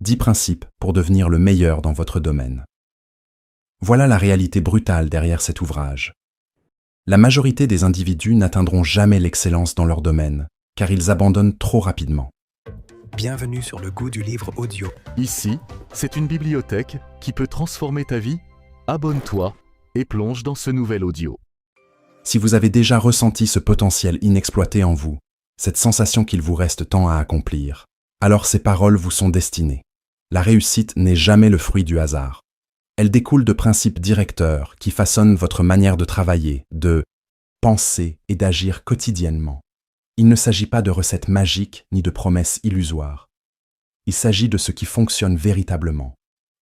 10 principes pour devenir le meilleur dans votre domaine. Voilà la réalité brutale derrière cet ouvrage. La majorité des individus n'atteindront jamais l'excellence dans leur domaine, car ils abandonnent trop rapidement. Bienvenue sur le goût du livre audio. Ici, c'est une bibliothèque qui peut transformer ta vie. Abonne-toi et plonge dans ce nouvel audio. Si vous avez déjà ressenti ce potentiel inexploité en vous, cette sensation qu'il vous reste tant à accomplir, alors ces paroles vous sont destinées. La réussite n'est jamais le fruit du hasard. Elle découle de principes directeurs qui façonnent votre manière de travailler, de penser et d'agir quotidiennement. Il ne s'agit pas de recettes magiques ni de promesses illusoires. Il s'agit de ce qui fonctionne véritablement.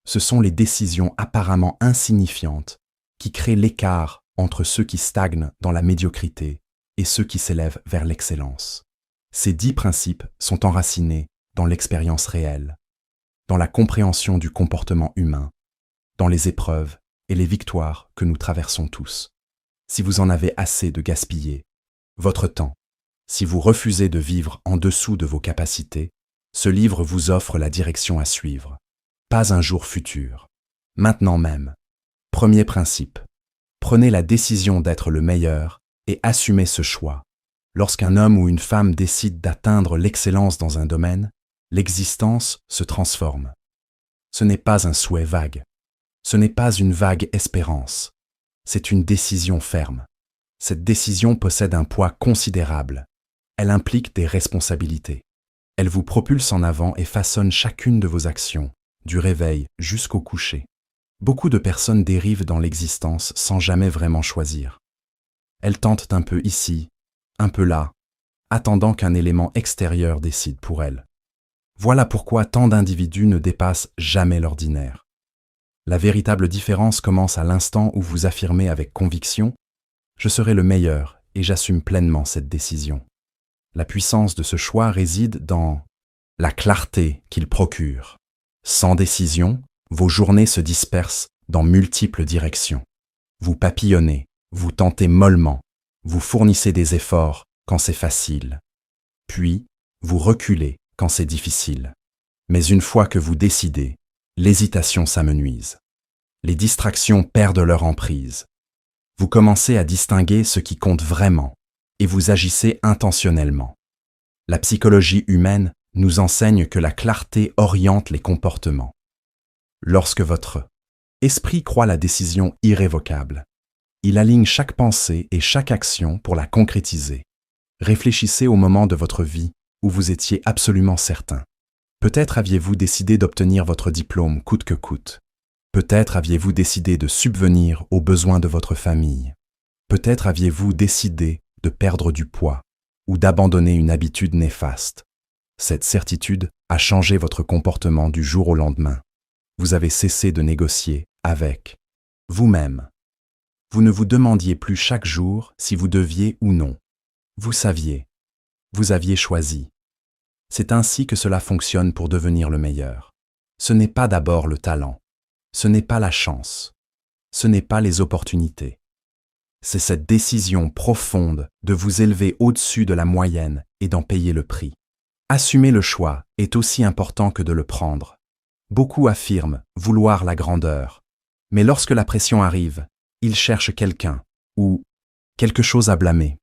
Ce sont les décisions apparemment insignifiantes qui créent l'écart entre ceux qui stagnent dans la médiocrité et ceux qui s'élèvent vers l'excellence. Ces 10 principes sont enracinés dans l'expérience réelle, dans la compréhension du comportement humain, dans les épreuves et les victoires que nous traversons tous. Si vous en avez assez de gaspiller votre temps, si vous refusez de vivre en dessous de vos capacités, ce livre vous offre la direction à suivre. Pas un jour futur. Maintenant même. Premier principe. Prenez la décision d'être le meilleur et assumez ce choix. Lorsqu'un homme ou une femme décide d'atteindre l'excellence dans un domaine, l'existence se transforme. Ce n'est pas un souhait vague. Ce n'est pas une vague espérance. C'est une décision ferme. Cette décision possède un poids considérable. Elle implique des responsabilités. Elle vous propulse en avant et façonne chacune de vos actions, du réveil jusqu'au coucher. Beaucoup de personnes dérivent dans l'existence sans jamais vraiment choisir. Elles tentent un peu ici, un peu là, attendant qu'un élément extérieur décide pour elles. Voilà pourquoi tant d'individus ne dépassent jamais l'ordinaire. La véritable différence commence à l'instant où vous affirmez avec conviction « Je serai le meilleur et j'assume pleinement cette décision ». La puissance de ce choix réside dans la clarté qu'il procure. Sans décision, vos journées se dispersent dans multiples directions. Vous papillonnez, vous tentez mollement, vous fournissez des efforts quand c'est facile. Puis, vous reculez quand c'est difficile. Mais une fois que vous décidez, l'hésitation s'amenuise. Les distractions perdent leur emprise. Vous commencez à distinguer ce qui compte vraiment et vous agissez intentionnellement. La psychologie humaine nous enseigne que la clarté oriente les comportements. Lorsque votre esprit croit la décision irrévocable, il aligne chaque pensée et chaque action pour la concrétiser. Réfléchissez au moment de votre vie où vous étiez absolument certain. Peut-être aviez-vous décidé d'obtenir votre diplôme coûte que coûte. Peut-être aviez-vous décidé de subvenir aux besoins de votre famille. Peut-être aviez-vous décidé de perdre du poids ou d'abandonner une habitude néfaste. Cette certitude a changé votre comportement du jour au lendemain. Vous avez cessé de négocier avec vous-même. Vous ne vous demandiez plus chaque jour si vous deviez ou non. Vous saviez. Vous aviez choisi. C'est ainsi que cela fonctionne pour devenir le meilleur. Ce n'est pas d'abord le talent. Ce n'est pas la chance. Ce n'est pas les opportunités. C'est cette décision profonde de vous élever au-dessus de la moyenne et d'en payer le prix. Assumer le choix est aussi important que de le prendre. Beaucoup affirment vouloir la grandeur, mais lorsque la pression arrive, ils cherchent quelqu'un ou quelque chose à blâmer.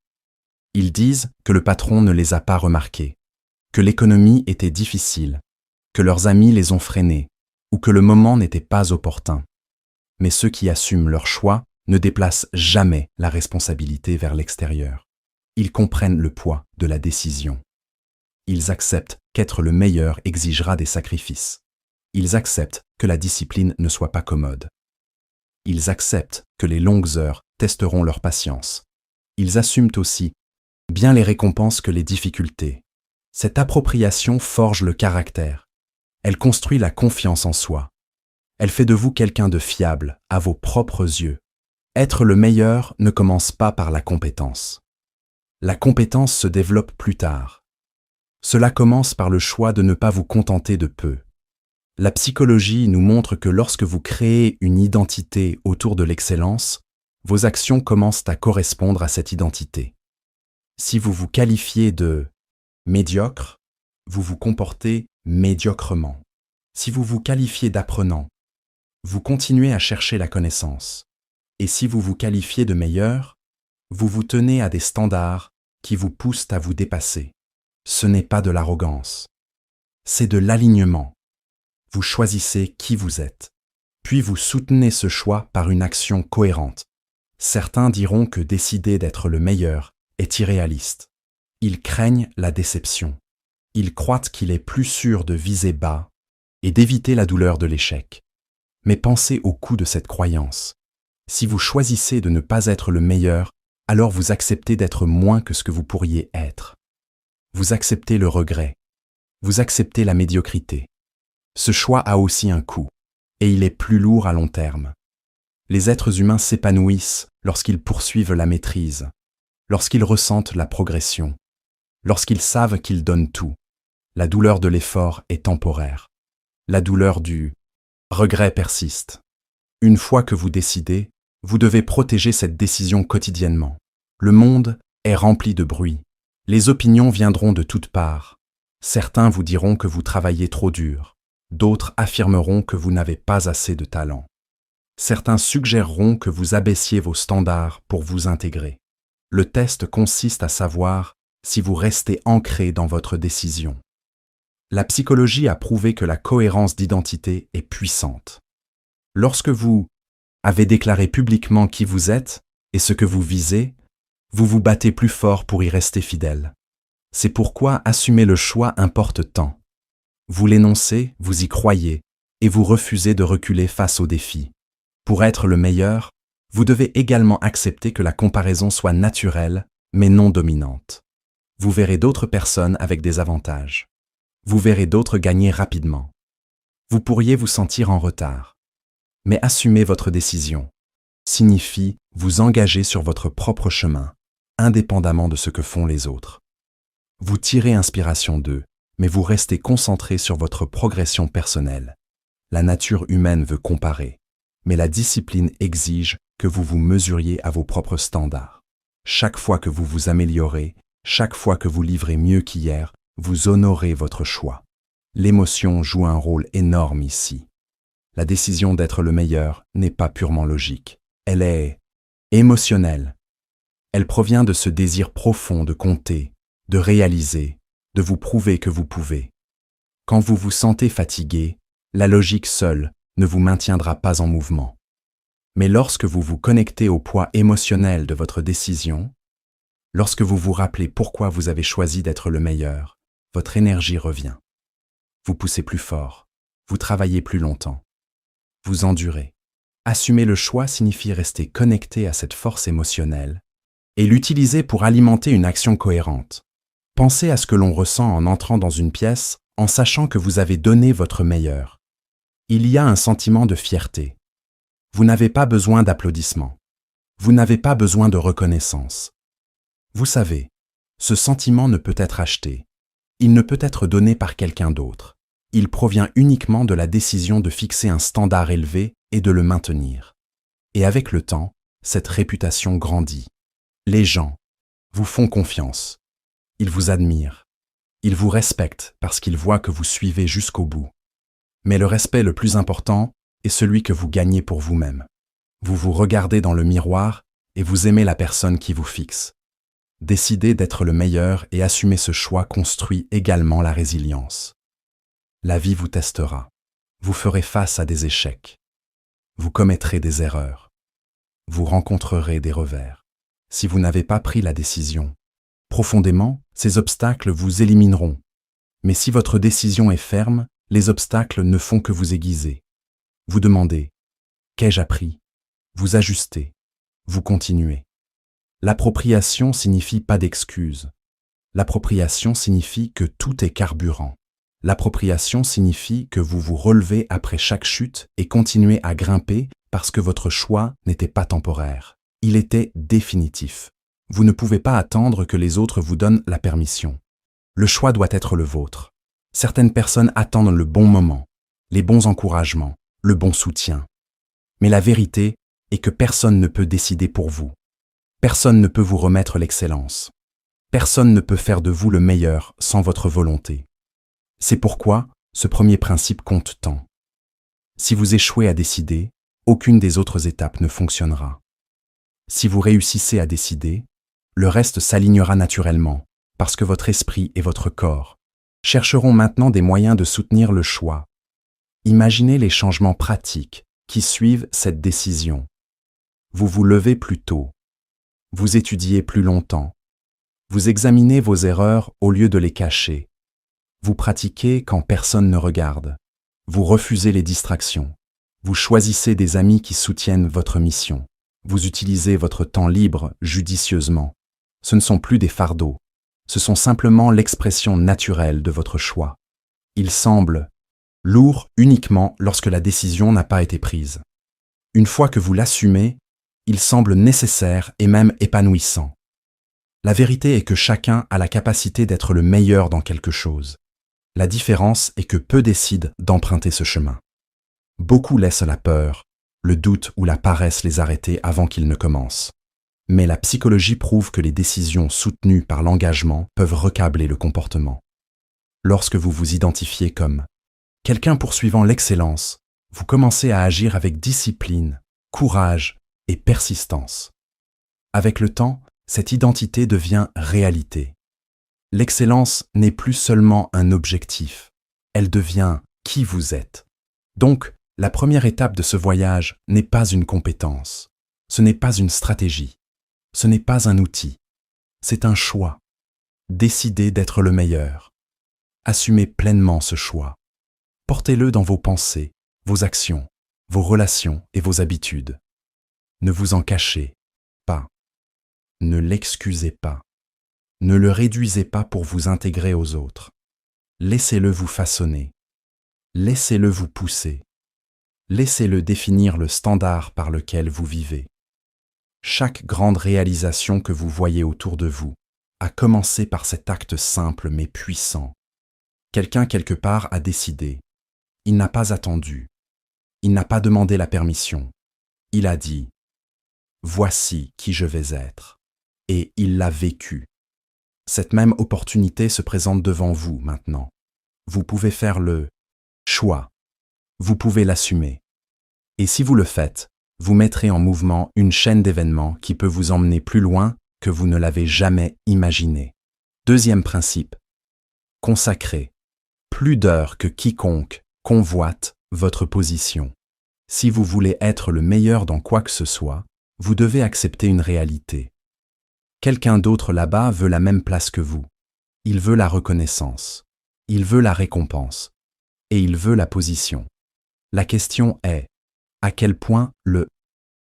Ils disent que le patron ne les a pas remarqués, que l'économie était difficile, que leurs amis les ont freinés ou que le moment n'était pas opportun. Mais ceux qui assument leur choix ne déplacent jamais la responsabilité vers l'extérieur. Ils comprennent le poids de la décision. Ils acceptent qu'être le meilleur exigera des sacrifices. Ils acceptent que la discipline ne soit pas commode. Ils acceptent que les longues heures testeront leur patience. Ils assument aussi bien les récompenses que les difficultés. Cette appropriation forge le caractère. Elle construit la confiance en soi. Elle fait de vous quelqu'un de fiable à vos propres yeux. Être le meilleur ne commence pas par la compétence. La compétence se développe plus tard. Cela commence par le choix de ne pas vous contenter de peu. La psychologie nous montre que lorsque vous créez une identité autour de l'excellence, vos actions commencent à correspondre à cette identité. Si vous vous qualifiez de médiocre, vous vous comportez médiocrement. Si vous vous qualifiez d'apprenant, vous continuez à chercher la connaissance. Et si vous vous qualifiez de meilleur, vous vous tenez à des standards qui vous poussent à vous dépasser. Ce n'est pas de l'arrogance. C'est de l'alignement. Vous choisissez qui vous êtes. Puis vous soutenez ce choix par une action cohérente. Certains diront que décider d'être le meilleur est irréaliste. Ils craignent la déception. Ils croient qu'il est plus sûr de viser bas et d'éviter la douleur de l'échec. Mais pensez au coût de cette croyance. Si vous choisissez de ne pas être le meilleur, alors vous acceptez d'être moins que ce que vous pourriez être. Vous acceptez le regret. Vous acceptez la médiocrité. Ce choix a aussi un coût, et il est plus lourd à long terme. Les êtres humains s'épanouissent lorsqu'ils poursuivent la maîtrise, lorsqu'ils ressentent la progression, lorsqu'ils savent qu'ils donnent tout. La douleur de l'effort est temporaire. La douleur du regret persiste. Une fois que vous décidez, vous devez protéger cette décision quotidiennement. Le monde est rempli de bruit. Les opinions viendront de toutes parts. Certains vous diront que vous travaillez trop dur. D'autres affirmeront que vous n'avez pas assez de talent. Certains suggéreront que vous abaissiez vos standards pour vous intégrer. Le test consiste à savoir si vous restez ancré dans votre décision. La psychologie a prouvé que la cohérence d'identité est puissante. Lorsque vous avez déclaré publiquement qui vous êtes et ce que vous visez, vous vous battez plus fort pour y rester fidèle. C'est pourquoi assumer le choix importe tant. Vous l'énoncez, vous y croyez, et vous refusez de reculer face aux défis. Pour être le meilleur, vous devez également accepter que la comparaison soit naturelle, mais non dominante. Vous verrez d'autres personnes avec des avantages. Vous verrez d'autres gagner rapidement. Vous pourriez vous sentir en retard. Mais assumer votre décision signifie vous engager sur votre propre chemin, indépendamment de ce que font les autres. Vous tirez inspiration d'eux, mais vous restez concentré sur votre progression personnelle. La nature humaine veut comparer, mais la discipline exige que vous vous mesuriez à vos propres standards. Chaque fois que vous vous améliorez, chaque fois que vous livrez mieux qu'hier, vous honorez votre choix. L'émotion joue un rôle énorme ici. La décision d'être le meilleur n'est pas purement logique. Elle est émotionnelle. Elle provient de ce désir profond de compter, de réaliser, de vous prouver que vous pouvez. Quand vous vous sentez fatigué, la logique seule ne vous maintiendra pas en mouvement. Mais lorsque vous vous connectez au poids émotionnel de votre décision, lorsque vous vous rappelez pourquoi vous avez choisi d'être le meilleur, votre énergie revient. Vous poussez plus fort, vous travaillez plus longtemps, vous endurez. Assumer le choix signifie rester connecté à cette force émotionnelle et l'utiliser pour alimenter une action cohérente. Pensez à ce que l'on ressent en entrant dans une pièce en sachant que vous avez donné votre meilleur. Il y a un sentiment de fierté. Vous n'avez pas besoin d'applaudissements. Vous n'avez pas besoin de reconnaissance. Vous savez, ce sentiment ne peut être acheté. Il ne peut être donné par quelqu'un d'autre. Il provient uniquement de la décision de fixer un standard élevé et de le maintenir. Et avec le temps, cette réputation grandit. Les gens vous font confiance. Ils vous admirent. Ils vous respectent parce qu'ils voient que vous suivez jusqu'au bout. Mais le respect le plus important est celui que vous gagnez pour vous-même. Vous vous regardez dans le miroir et vous aimez la personne qui vous fixe. Décider d'être le meilleur et assumer ce choix construit également la résilience. La vie vous testera. Vous ferez face à des échecs. Vous commettrez des erreurs. Vous rencontrerez des revers. Si vous n'avez pas pris la décision, profondément, ces obstacles vous élimineront. Mais si votre décision est ferme, les obstacles ne font que vous aiguiser. Vous demandez « Qu'ai-je appris ?» Vous ajustez. Vous continuez. L'appropriation signifie pas d'excuses. L'appropriation signifie que tout est carburant. L'appropriation signifie que vous vous relevez après chaque chute et continuez à grimper parce que votre choix n'était pas temporaire. Il était définitif. Vous ne pouvez pas attendre que les autres vous donnent la permission. Le choix doit être le vôtre. Certaines personnes attendent le bon moment, les bons encouragements, le bon soutien. Mais la vérité est que personne ne peut décider pour vous. Personne ne peut vous remettre l'excellence. Personne ne peut faire de vous le meilleur sans votre volonté. C'est pourquoi Ce premier principe compte tant. Si vous échouez à décider, aucune des autres étapes ne fonctionnera. Si vous réussissez à décider, le reste s'alignera naturellement, parce que votre esprit et votre corps chercheront maintenant des moyens de soutenir le choix. Imaginez les changements pratiques qui suivent cette décision. Vous vous levez plus tôt, vous étudiez plus longtemps, vous examinez vos erreurs au lieu de les cacher, vous pratiquez quand personne ne regarde, vous refusez les distractions, vous choisissez des amis qui soutiennent votre mission, vous utilisez votre temps libre judicieusement. Ce ne sont plus des fardeaux, ce sont simplement l'expression naturelle de votre choix. Il semble lourd uniquement lorsque la décision n'a pas été prise. Une fois que vous l'assumez, il semble nécessaire et même épanouissant. La vérité est que chacun a la capacité d'être le meilleur dans quelque chose. La différence est que peu décident d'emprunter ce chemin. Beaucoup laissent la peur, le doute ou la paresse les arrêter avant qu'ils ne commencent. Mais la psychologie prouve que les décisions soutenues par l'engagement peuvent recabler le comportement. Lorsque vous vous identifiez comme quelqu'un poursuivant l'excellence, vous commencez à agir avec discipline, courage et persistance. Avec le temps, cette identité devient réalité. L'excellence n'est plus seulement un objectif, elle devient qui vous êtes. Donc, la première étape de ce voyage n'est pas une compétence, ce n'est pas une stratégie, ce n'est pas un outil, c'est un choix. Décidez d'être le meilleur. Assumez pleinement ce choix. Portez-le dans vos pensées, vos actions, vos relations et vos habitudes. Ne vous en cachez pas. Ne l'excusez pas. Ne le réduisez pas pour vous intégrer aux autres. Laissez-le vous façonner. Laissez-le vous pousser. Laissez-le définir le standard par lequel vous vivez. Chaque grande réalisation que vous voyez autour de vous a commencé par cet acte simple mais puissant. Quelqu'un quelque part a décidé. Il n'a pas attendu. Il n'a pas demandé la permission. Il a dit « Voici qui je vais être ». Et il l'a vécu. Cette même opportunité se présente devant vous maintenant. Vous pouvez faire le choix. Vous pouvez l'assumer. Et si vous le faites, vous mettrez en mouvement une chaîne d'événements qui peut vous emmener plus loin que vous ne l'avez jamais imaginé. Deuxième principe. Consacrez plus d'heures que quiconque convoite votre position. Si vous voulez être le meilleur dans quoi que ce soit, vous devez accepter une réalité. Quelqu'un d'autre là-bas veut la même place que vous. Il veut la reconnaissance. Il veut la récompense. Et il veut la position. La question est, à quel point le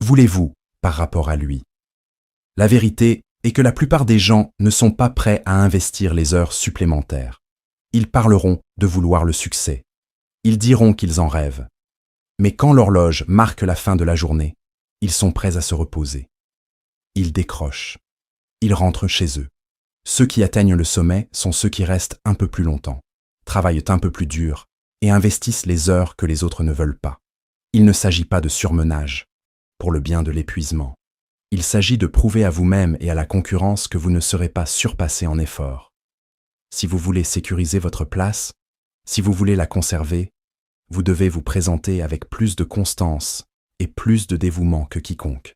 voulez-vous par rapport à lui? La vérité est que la plupart des gens ne sont pas prêts à investir les heures supplémentaires. Ils parleront de vouloir le succès. Ils diront qu'ils en rêvent. Mais quand l'horloge marque la fin de la journée, ils sont prêts à se reposer. Ils décrochent. Ils rentrent chez eux. Ceux qui atteignent le sommet sont ceux qui restent un peu plus longtemps, travaillent un peu plus dur et investissent les heures que les autres ne veulent pas. Il ne s'agit pas de surmenage, pour le bien de l'épuisement. Il s'agit de prouver à vous-même et à la concurrence que vous ne serez pas surpassé en effort. Si vous voulez sécuriser votre place, si vous voulez la conserver, vous devez vous présenter avec plus de constance et plus de dévouement que quiconque.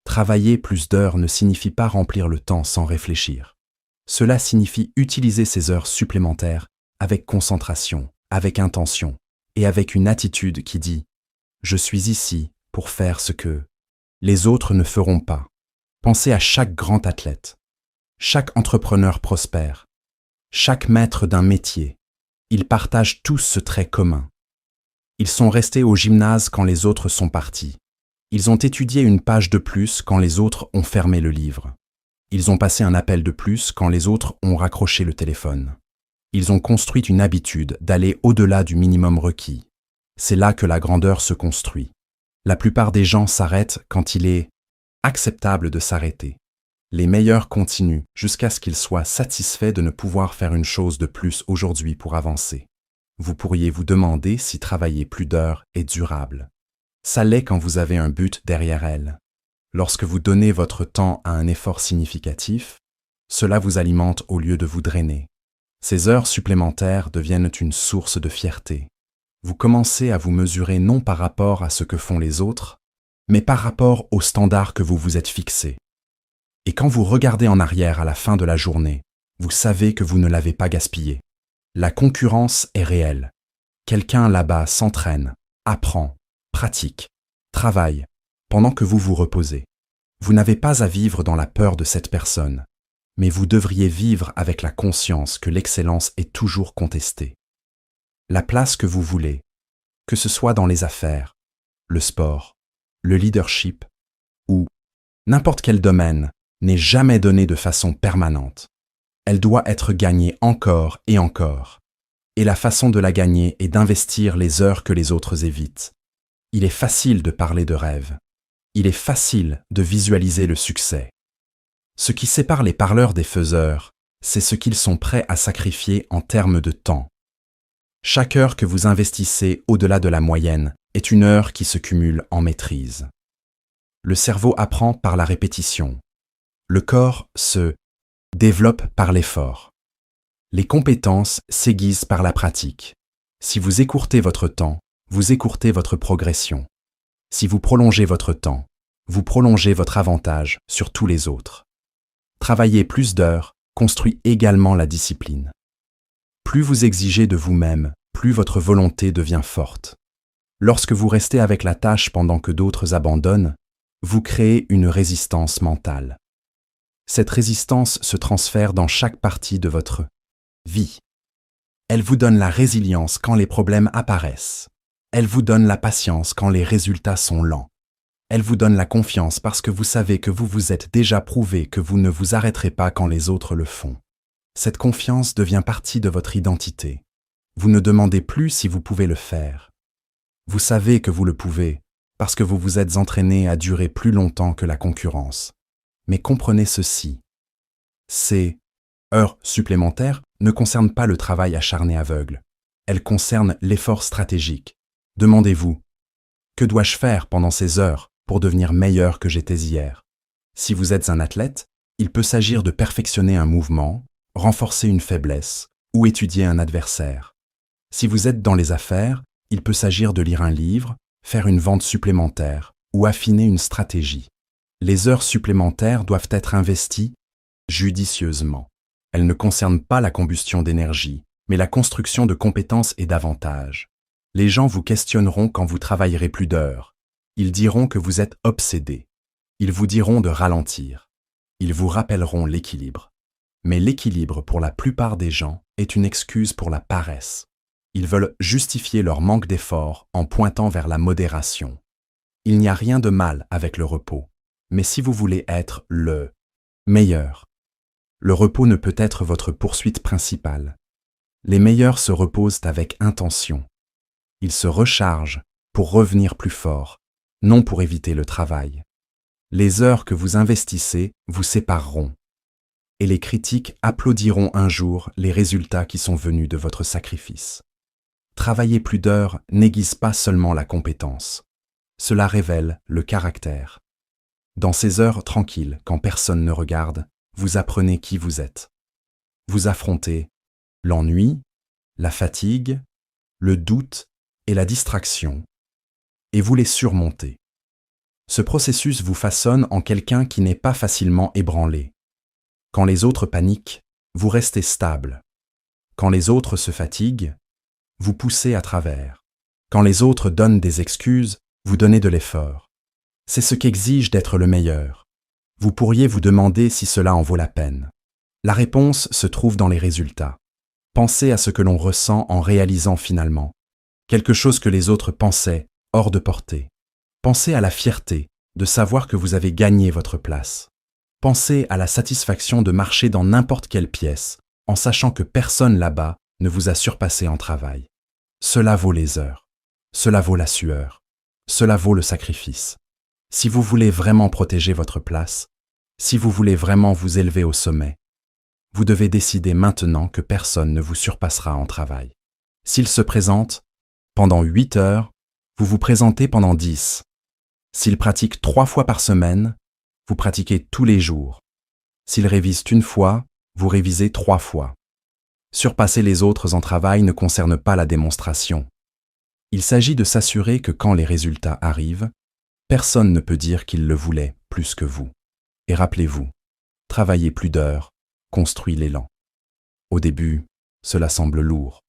Travailler plus d'heures ne signifie pas remplir le temps sans réfléchir. Cela signifie utiliser ces heures supplémentaires avec concentration, avec intention et avec une attitude qui dit « Je suis ici pour faire ce que les autres ne feront pas ». Pensez à chaque grand athlète, chaque entrepreneur prospère, chaque maître d'un métier. Ils partagent tous ce trait commun. Ils sont restés au gymnase quand les autres sont partis. Ils ont étudié une page de plus quand les autres ont fermé le livre. Ils ont passé un appel de plus quand les autres ont raccroché le téléphone. Ils ont construit une habitude d'aller au-delà du minimum requis. C'est là que la grandeur se construit. La plupart des gens s'arrêtent quand il est acceptable de s'arrêter. Les meilleurs continuent jusqu'à ce qu'ils soient satisfaits de ne pouvoir faire une chose de plus aujourd'hui pour avancer. Vous pourriez vous demander si travailler plus d'heures est durable. Ça l'est quand vous avez un but derrière elle. Lorsque vous donnez votre temps à un effort significatif, cela vous alimente au lieu de vous drainer. Ces heures supplémentaires deviennent une source de fierté. Vous commencez à vous mesurer non par rapport à ce que font les autres, mais par rapport aux standards que vous vous êtes fixés. Et quand vous regardez en arrière à la fin de la journée, vous savez que vous ne l'avez pas gaspillé. La concurrence est réelle. Quelqu'un là-bas s'entraîne, apprend, pratique, travaille, pendant que vous vous reposez. Vous n'avez pas à vivre dans la peur de cette personne, mais vous devriez vivre avec la conscience que l'excellence est toujours contestée. La place que vous voulez, que ce soit dans les affaires, le sport, le leadership ou n'importe quel domaine, n'est jamais donnée de façon permanente. Elle doit être gagnée encore et encore. Et la façon de la gagner est d'investir les heures que les autres évitent. Il est facile de parler de rêve. Il est facile de visualiser le succès. Ce qui sépare les parleurs des faiseurs, c'est ce qu'ils sont prêts à sacrifier en termes de temps. Chaque heure que vous investissez au-delà de la moyenne est une heure qui se cumule en maîtrise. Le cerveau apprend par la répétition. Le corps se développe par l'effort. Les compétences s'aiguisent par la pratique. Si vous écourtez votre temps, vous écourtez votre progression. Si vous prolongez votre temps, vous prolongez votre avantage sur tous les autres. Travailler plus d'heures construit également la discipline. Plus vous exigez de vous-même, plus votre volonté devient forte. Lorsque vous restez avec la tâche pendant que d'autres abandonnent, vous créez une résistance mentale. Cette résistance se transfère dans chaque partie de votre vie. Elle vous donne la résilience quand les problèmes apparaissent. Elle vous donne la patience quand les résultats sont lents. Elle vous donne la confiance parce que vous savez que vous vous êtes déjà prouvé que vous ne vous arrêterez pas quand les autres le font. Cette confiance devient partie de votre identité. Vous ne demandez plus si vous pouvez le faire. Vous savez que vous le pouvez parce que vous vous êtes entraîné à durer plus longtemps que la concurrence. Mais comprenez ceci. Ces heures supplémentaires ne concernent pas le travail acharné aveugle. Elles concernent l'effort stratégique. Demandez-vous, que dois-je faire pendant ces heures pour devenir meilleur que j'étais hier? Si vous êtes un athlète, il peut s'agir de perfectionner un mouvement, renforcer une faiblesse ou étudier un adversaire. Si vous êtes dans les affaires, il peut s'agir de lire un livre, faire une vente supplémentaire ou affiner une stratégie. Les heures supplémentaires doivent être investies judicieusement. Elles ne concernent pas la combustion d'énergie, mais la construction de compétences et d'avantages. Les gens vous questionneront quand vous travaillerez plus d'heures. Ils diront que vous êtes obsédé. Ils vous diront de ralentir. Ils vous rappelleront l'équilibre. Mais l'équilibre, pour la plupart des gens, est une excuse pour la paresse. Ils veulent justifier leur manque d'effort en pointant vers la modération. Il n'y a rien de mal avec le repos. Mais si vous voulez être le meilleur, le repos ne peut être votre poursuite principale. Les meilleurs se reposent avec intention. Ils se rechargent pour revenir plus fort, non pour éviter le travail. Les heures que vous investissez vous sépareront. Et les critiques applaudiront un jour les résultats qui sont venus de votre sacrifice. Travailler plus d'heures n'aiguise pas seulement la compétence. Cela révèle le caractère. Dans ces heures tranquilles, quand personne ne regarde, vous apprenez qui vous êtes. Vous affrontez l'ennui, la fatigue, le doute et la distraction, et vous les surmontez. Ce processus vous façonne en quelqu'un qui n'est pas facilement ébranlé. Quand les autres paniquent, vous restez stable. Quand les autres se fatiguent, vous poussez à travers. Quand les autres donnent des excuses, vous donnez de l'effort. C'est ce qu'exige d'être le meilleur. Vous pourriez vous demander si cela en vaut la peine. La réponse se trouve dans les résultats. Pensez à ce que l'on ressent en réalisant finalement quelque chose que les autres pensaient hors de portée. Pensez à la fierté de savoir que vous avez gagné votre place. Pensez à la satisfaction de marcher dans n'importe quelle pièce en sachant que personne là-bas ne vous a surpassé en travail. Cela vaut les heures. Cela vaut la sueur. Cela vaut le sacrifice. Si vous voulez vraiment protéger votre place, si vous voulez vraiment vous élever au sommet, vous devez décider maintenant que personne ne vous surpassera en travail. S'il se présente, pendant 8 heures, vous vous présentez pendant 10. S'il pratique 3 fois par semaine, vous pratiquez tous les jours. S'il révise une fois, vous révisez 3 fois. Surpasser les autres en travail ne concerne pas la démonstration. Il s'agit de s'assurer que quand les résultats arrivent, personne ne peut dire qu'il le voulait plus que vous. Et rappelez-vous, travailler plus d'heures construit l'élan. Au début, cela semble lourd.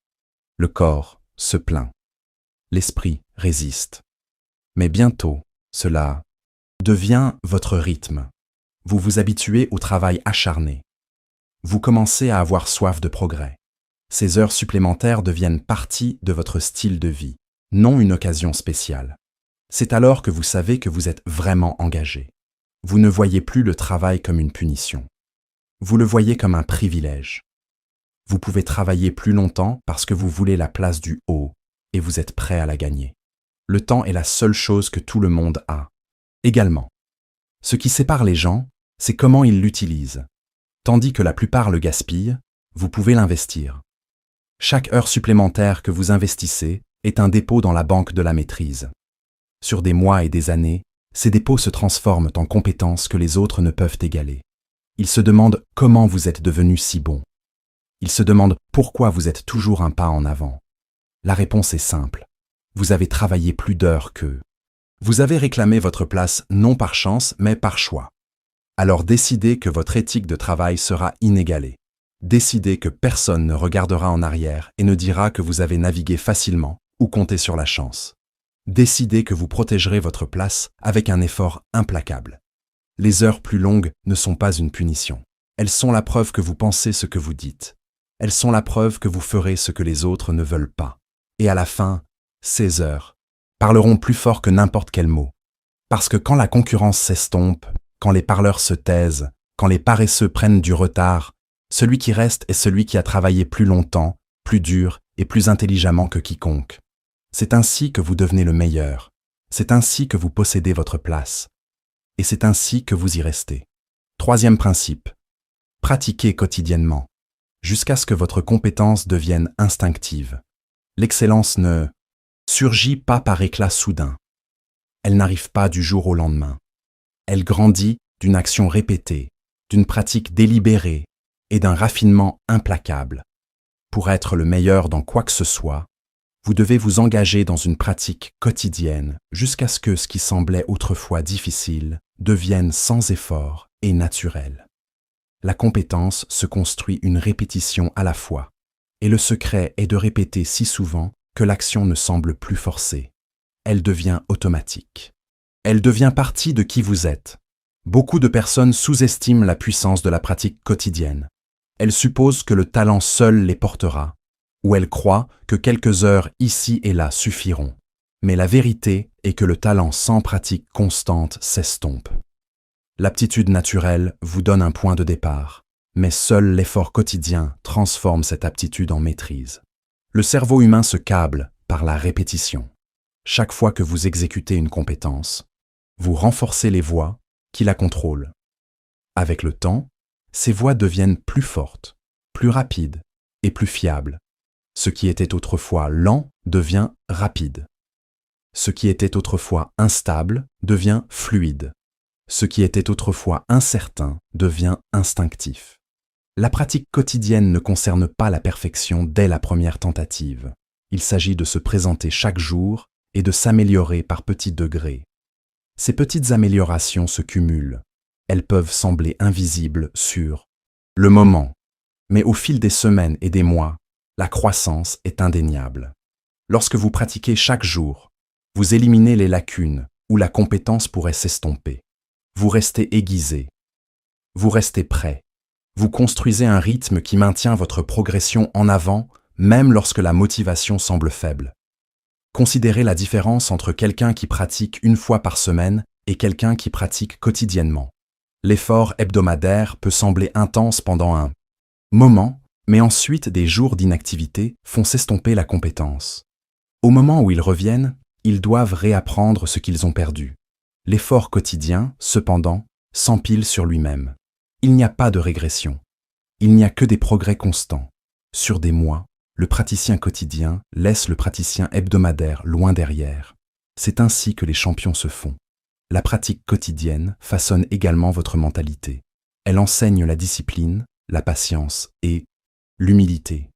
Le corps se plaint. L'esprit résiste. Mais bientôt, cela devient votre rythme. Vous vous habituez au travail acharné. Vous commencez à avoir soif de progrès. Ces heures supplémentaires deviennent partie de votre style de vie, non une occasion spéciale. C'est alors que vous savez que vous êtes vraiment engagé. Vous ne voyez plus le travail comme une punition. Vous le voyez comme un privilège. Vous pouvez travailler plus longtemps parce que vous voulez la place du haut et vous êtes prêt à la gagner. Le temps est la seule chose que tout le monde a. Également, ce qui sépare les gens, c'est comment ils l'utilisent. Tandis que la plupart le gaspillent, vous pouvez l'investir. Chaque heure supplémentaire que vous investissez est un dépôt dans la banque de la maîtrise. Sur des mois et des années, ces dépôts se transforment en compétences que les autres ne peuvent égaler. Ils se demandent comment vous êtes devenu si bon. Ils se demandent pourquoi vous êtes toujours un pas en avant. La réponse est simple. Vous avez travaillé plus d'heures qu'eux. Vous avez réclamé votre place non par chance, mais par choix. Alors décidez que votre éthique de travail sera inégalée. Décidez que personne ne regardera en arrière et ne dira que vous avez navigué facilement ou compté sur la chance. Décidez que vous protégerez votre place avec un effort implacable. Les heures plus longues ne sont pas une punition. Elles sont la preuve que vous pensez ce que vous dites. Elles sont la preuve que vous ferez ce que les autres ne veulent pas. Et à la fin, ces heures parleront plus fort que n'importe quel mot. Parce que quand la concurrence s'estompe, quand les parleurs se taisent, quand les paresseux prennent du retard, celui qui reste est celui qui a travaillé plus longtemps, plus dur et plus intelligemment que quiconque. C'est ainsi que vous devenez le meilleur. C'est ainsi que vous possédez votre place. Et c'est ainsi que vous y restez. Troisième principe. Pratiquez quotidiennement, jusqu'à ce que votre compétence devienne instinctive. L'excellence ne surgit pas par éclat soudain. Elle n'arrive pas du jour au lendemain. Elle grandit d'une action répétée, d'une pratique délibérée et d'un raffinement implacable. Pour être le meilleur dans quoi que ce soit, vous devez vous engager dans une pratique quotidienne jusqu'à ce que ce qui semblait autrefois difficile devienne sans effort et naturel. La compétence se construit une répétition à la fois, et le secret est de répéter si souvent que l'action ne semble plus forcée. Elle devient automatique. Elle devient partie de qui vous êtes. Beaucoup de personnes sous-estiment la puissance de la pratique quotidienne. Elles supposent que le talent seul les portera, ou elles croient que quelques heures ici et là suffiront. Mais la vérité est que le talent sans pratique constante s'estompe. L'aptitude naturelle vous donne un point de départ, mais seul l'effort quotidien transforme cette aptitude en maîtrise. Le cerveau humain se câble par la répétition. Chaque fois que vous exécutez une compétence, vous renforcez les voies qui la contrôlent. Avec le temps, ces voies deviennent plus fortes, plus rapides et plus fiables. Ce qui était autrefois lent devient rapide. Ce qui était autrefois instable devient fluide. Ce qui était autrefois incertain devient instinctif. La pratique quotidienne ne concerne pas la perfection dès la première tentative. Il s'agit de se présenter chaque jour et de s'améliorer par petits degrés. Ces petites améliorations se cumulent. Elles peuvent sembler invisibles sur le moment, mais au fil des semaines et des mois, la croissance est indéniable. Lorsque vous pratiquez chaque jour, vous éliminez les lacunes où la compétence pourrait s'estomper. Vous restez aiguisé. Vous restez prêt. Vous construisez un rythme qui maintient votre progression en avant, même lorsque la motivation semble faible. Considérez la différence entre quelqu'un qui pratique une fois par semaine et quelqu'un qui pratique quotidiennement. L'effort hebdomadaire peut sembler intense pendant un moment, mais ensuite des jours d'inactivité font s'estomper la compétence. Au moment où ils reviennent, ils doivent réapprendre ce qu'ils ont perdu. L'effort quotidien, cependant, s'empile sur lui-même. Il n'y a pas de régression. Il n'y a que des progrès constants. Sur des mois, le praticien quotidien laisse le praticien hebdomadaire loin derrière. C'est ainsi que les champions se font. La pratique quotidienne façonne également votre mentalité. Elle enseigne la discipline, la patience et l'humilité.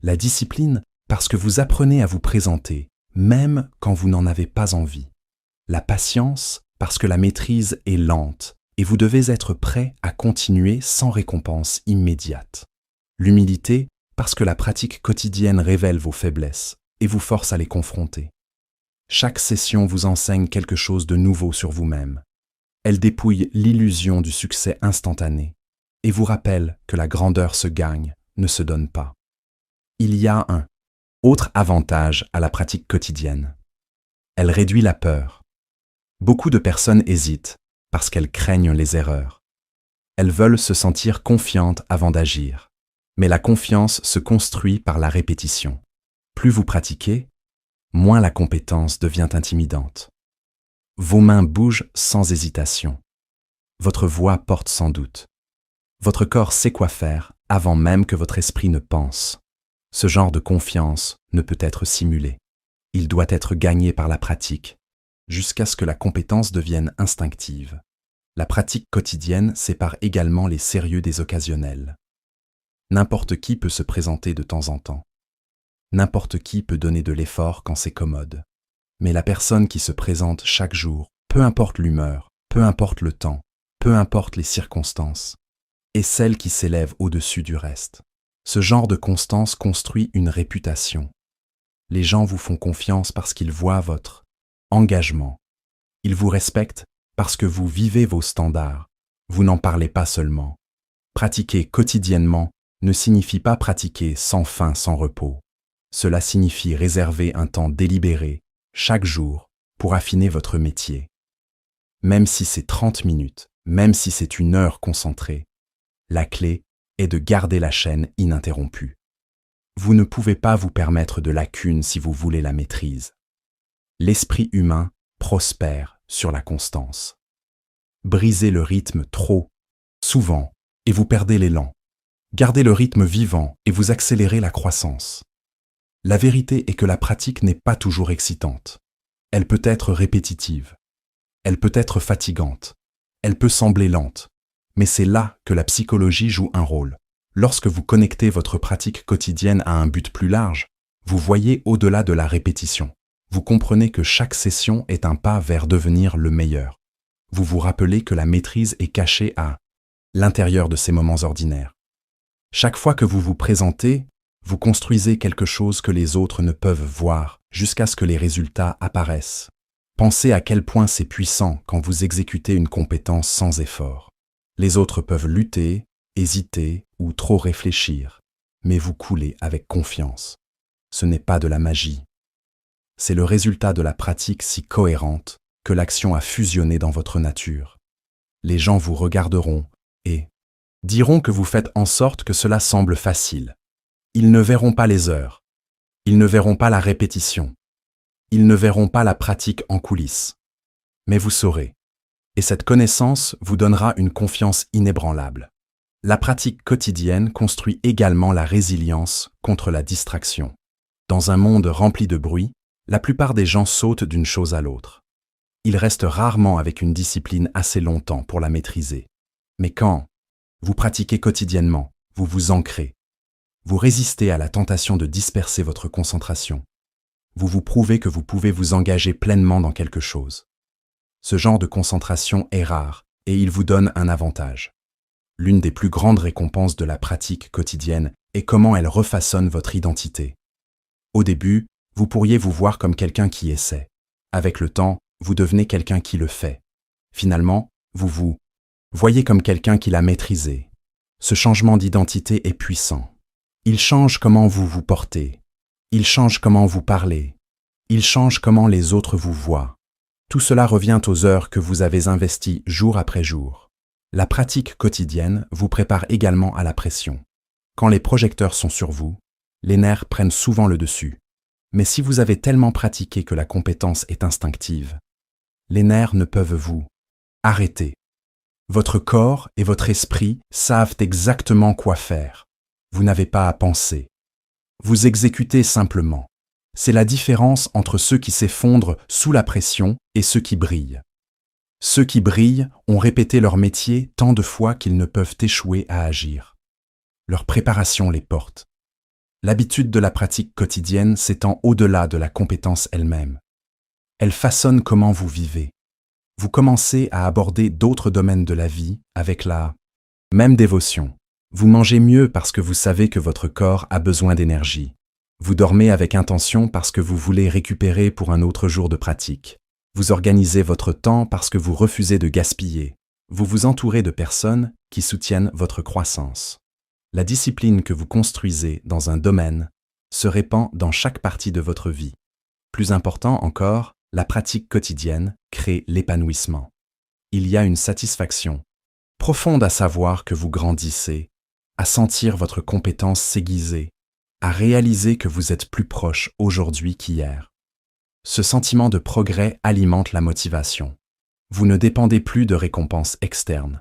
La discipline, parce que vous apprenez à vous présenter, même quand vous n'en avez pas envie. La patience, parce que la maîtrise est lente et vous devez être prêt à continuer sans récompense immédiate. L'humilité, parce que la pratique quotidienne révèle vos faiblesses et vous force à les confronter. Chaque session vous enseigne quelque chose de nouveau sur vous-même. Elle dépouille l'illusion du succès instantané et vous rappelle que la grandeur se gagne, ne se donne pas. Il y a un autre avantage à la pratique quotidienne. Elle réduit la peur. Beaucoup de personnes hésitent parce qu'elles craignent les erreurs. Elles veulent se sentir confiantes avant d'agir. Mais la confiance se construit par la répétition. Plus vous pratiquez, moins la compétence devient intimidante. Vos mains bougent sans hésitation. Votre voix porte sans doute. Votre corps sait quoi faire avant même que votre esprit ne pense. Ce genre de confiance ne peut être simulé. Il doit être gagné par la pratique, jusqu'à ce que la compétence devienne instinctive. La pratique quotidienne sépare également les sérieux des occasionnels. N'importe qui peut se présenter de temps en temps. N'importe qui peut donner de l'effort quand c'est commode. Mais la personne qui se présente chaque jour, peu importe l'humeur, peu importe le temps, peu importe les circonstances, est celle qui s'élève au-dessus du reste. Ce genre de constance construit une réputation. Les gens vous font confiance parce qu'ils voient votre engagement. Ils vous respectent parce que vous vivez vos standards. Vous n'en parlez pas seulement. Pratiquer quotidiennement ne signifie pas pratiquer sans fin, sans repos. Cela signifie réserver un temps délibéré, chaque jour, pour affiner votre métier. Même si c'est 30 minutes, même si c'est 1 heure concentrée, la clé est de garder la chaîne ininterrompue. Vous ne pouvez pas vous permettre de lacunes si vous voulez la maîtrise. L'esprit humain prospère sur la constance. Brisez le rythme trop, souvent, et vous perdez l'élan. Gardez le rythme vivant et vous accélérez la croissance. La vérité est que la pratique n'est pas toujours excitante. Elle peut être répétitive. Elle peut être fatigante. Elle peut sembler lente. Mais c'est là que la psychologie joue un rôle. Lorsque vous connectez votre pratique quotidienne à un but plus large, vous voyez au-delà de la répétition. Vous comprenez que chaque session est un pas vers devenir le meilleur. Vous vous rappelez que la maîtrise est cachée à l'intérieur de ces moments ordinaires. Chaque fois que vous vous présentez, vous construisez quelque chose que les autres ne peuvent voir jusqu'à ce que les résultats apparaissent. Pensez à quel point c'est puissant quand vous exécutez une compétence sans effort. Les autres peuvent lutter, hésiter ou trop réfléchir, mais vous coulez avec confiance. Ce n'est pas de la magie. C'est le résultat de la pratique si cohérente que l'action a fusionné dans votre nature. Les gens vous regarderont et diront que vous faites en sorte que cela semble facile. Ils ne verront pas les heures. Ils ne verront pas la répétition. Ils ne verront pas la pratique en coulisses. Mais vous saurez. Et cette connaissance vous donnera une confiance inébranlable. La pratique quotidienne construit également la résilience contre la distraction. Dans un monde rempli de bruit, la plupart des gens sautent d'une chose à l'autre. Ils restent rarement avec une discipline assez longtemps pour la maîtriser. Mais quand vous pratiquez quotidiennement, vous vous ancrez. Vous résistez à la tentation de disperser votre concentration. Vous vous prouvez que vous pouvez vous engager pleinement dans quelque chose. Ce genre de concentration est rare et il vous donne un avantage. L'une des plus grandes récompenses de la pratique quotidienne est comment elle refaçonne votre identité. Au début, vous pourriez vous voir comme quelqu'un qui essaie. Avec le temps, vous devenez quelqu'un qui le fait. Finalement, vous vous voyez comme quelqu'un qui l'a maîtrisé. Ce changement d'identité est puissant. Il change comment vous vous portez. Il change comment vous parlez. Il change comment les autres vous voient. Tout cela revient aux heures que vous avez investies jour après jour. La pratique quotidienne vous prépare également à la pression. Quand les projecteurs sont sur vous, les nerfs prennent souvent le dessus. Mais si vous avez tellement pratiqué que la compétence est instinctive, les nerfs ne peuvent vous arrêter. Votre corps et votre esprit savent exactement quoi faire. Vous n'avez pas à penser. Vous exécutez simplement. C'est la différence entre ceux qui s'effondrent sous la pression et ceux qui brillent. Ceux qui brillent ont répété leur métier tant de fois qu'ils ne peuvent échouer à agir. Leur préparation les porte. L'habitude de la pratique quotidienne s'étend au-delà de la compétence elle-même. Elle façonne comment vous vivez. Vous commencez à aborder d'autres domaines de la vie avec la même dévotion. Vous mangez mieux parce que vous savez que votre corps a besoin d'énergie. Vous dormez avec intention parce que vous voulez récupérer pour un autre jour de pratique. Vous organisez votre temps parce que vous refusez de gaspiller. Vous vous entourez de personnes qui soutiennent votre croissance. La discipline que vous construisez dans un domaine se répand dans chaque partie de votre vie. Plus important encore, la pratique quotidienne crée l'épanouissement. Il y a une satisfaction profonde à savoir que vous grandissez, à sentir votre compétence s'aiguiser, à réaliser que vous êtes plus proche aujourd'hui qu'hier. Ce sentiment de progrès alimente la motivation. Vous ne dépendez plus de récompenses externes.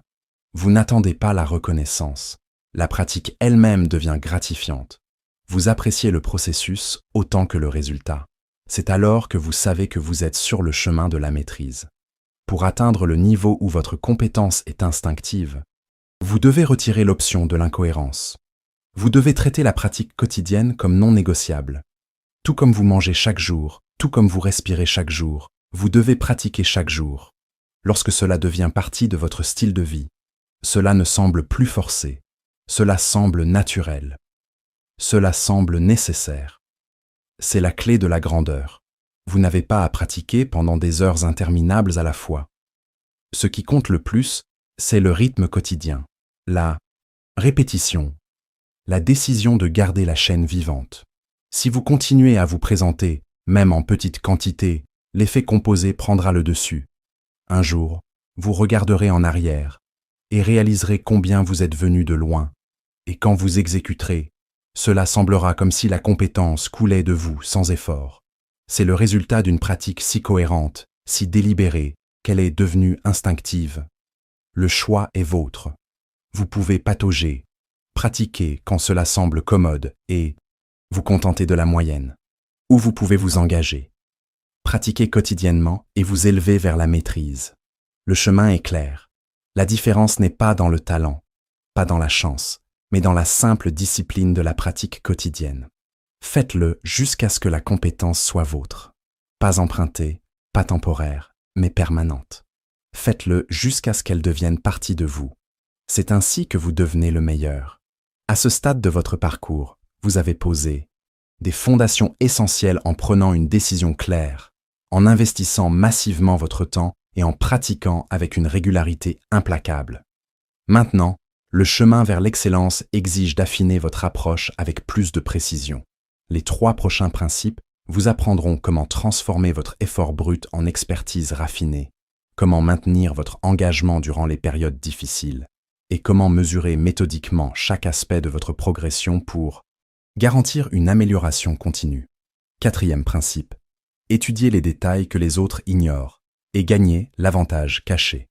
Vous n'attendez pas la reconnaissance. La pratique elle-même devient gratifiante. Vous appréciez le processus autant que le résultat. C'est alors que vous savez que vous êtes sur le chemin de la maîtrise. Pour atteindre le niveau où votre compétence est instinctive, vous devez retirer l'option de l'incohérence. Vous devez traiter la pratique quotidienne comme non négociable. Tout comme vous mangez chaque jour, tout comme vous respirez chaque jour, vous devez pratiquer chaque jour. Lorsque cela devient partie de votre style de vie, cela ne semble plus forcé. Cela semble naturel. Cela semble nécessaire. C'est la clé de la grandeur. Vous n'avez pas à pratiquer pendant des heures interminables à la fois. Ce qui compte le plus, c'est le rythme quotidien, la répétition, la décision de garder la chaîne vivante. Si vous continuez à vous présenter, même en petite quantité, l'effet composé prendra le dessus. Un jour, vous regarderez en arrière et réaliserez combien vous êtes venu de loin. Et quand vous exécuterez, cela semblera comme si la compétence coulait de vous sans effort. C'est le résultat d'une pratique si cohérente, si délibérée, qu'elle est devenue instinctive. Le choix est vôtre. Vous pouvez patauger, pratiquer quand cela semble commode et vous contenter de la moyenne. Ou vous pouvez vous engager. Pratiquez quotidiennement et vous élever vers la maîtrise. Le chemin est clair. La différence n'est pas dans le talent, pas dans la chance, mais dans la simple discipline de la pratique quotidienne. Faites-le jusqu'à ce que la compétence soit vôtre. Pas empruntée, pas temporaire, mais permanente. Faites-le jusqu'à ce qu'elle devienne partie de vous. C'est ainsi que vous devenez le meilleur. À ce stade de votre parcours, vous avez posé des fondations essentielles en prenant une décision claire, en investissant massivement votre temps et en pratiquant avec une régularité implacable. Maintenant, le chemin vers l'excellence exige d'affiner votre approche avec plus de précision. Les 3 prochains principes vous apprendront comment transformer votre effort brut en expertise raffinée, comment maintenir votre engagement durant les périodes difficiles, et comment mesurer méthodiquement chaque aspect de votre progression pour garantir une amélioration continue. 4e principe. Étudier les détails que les autres ignorent et gagner l'avantage caché.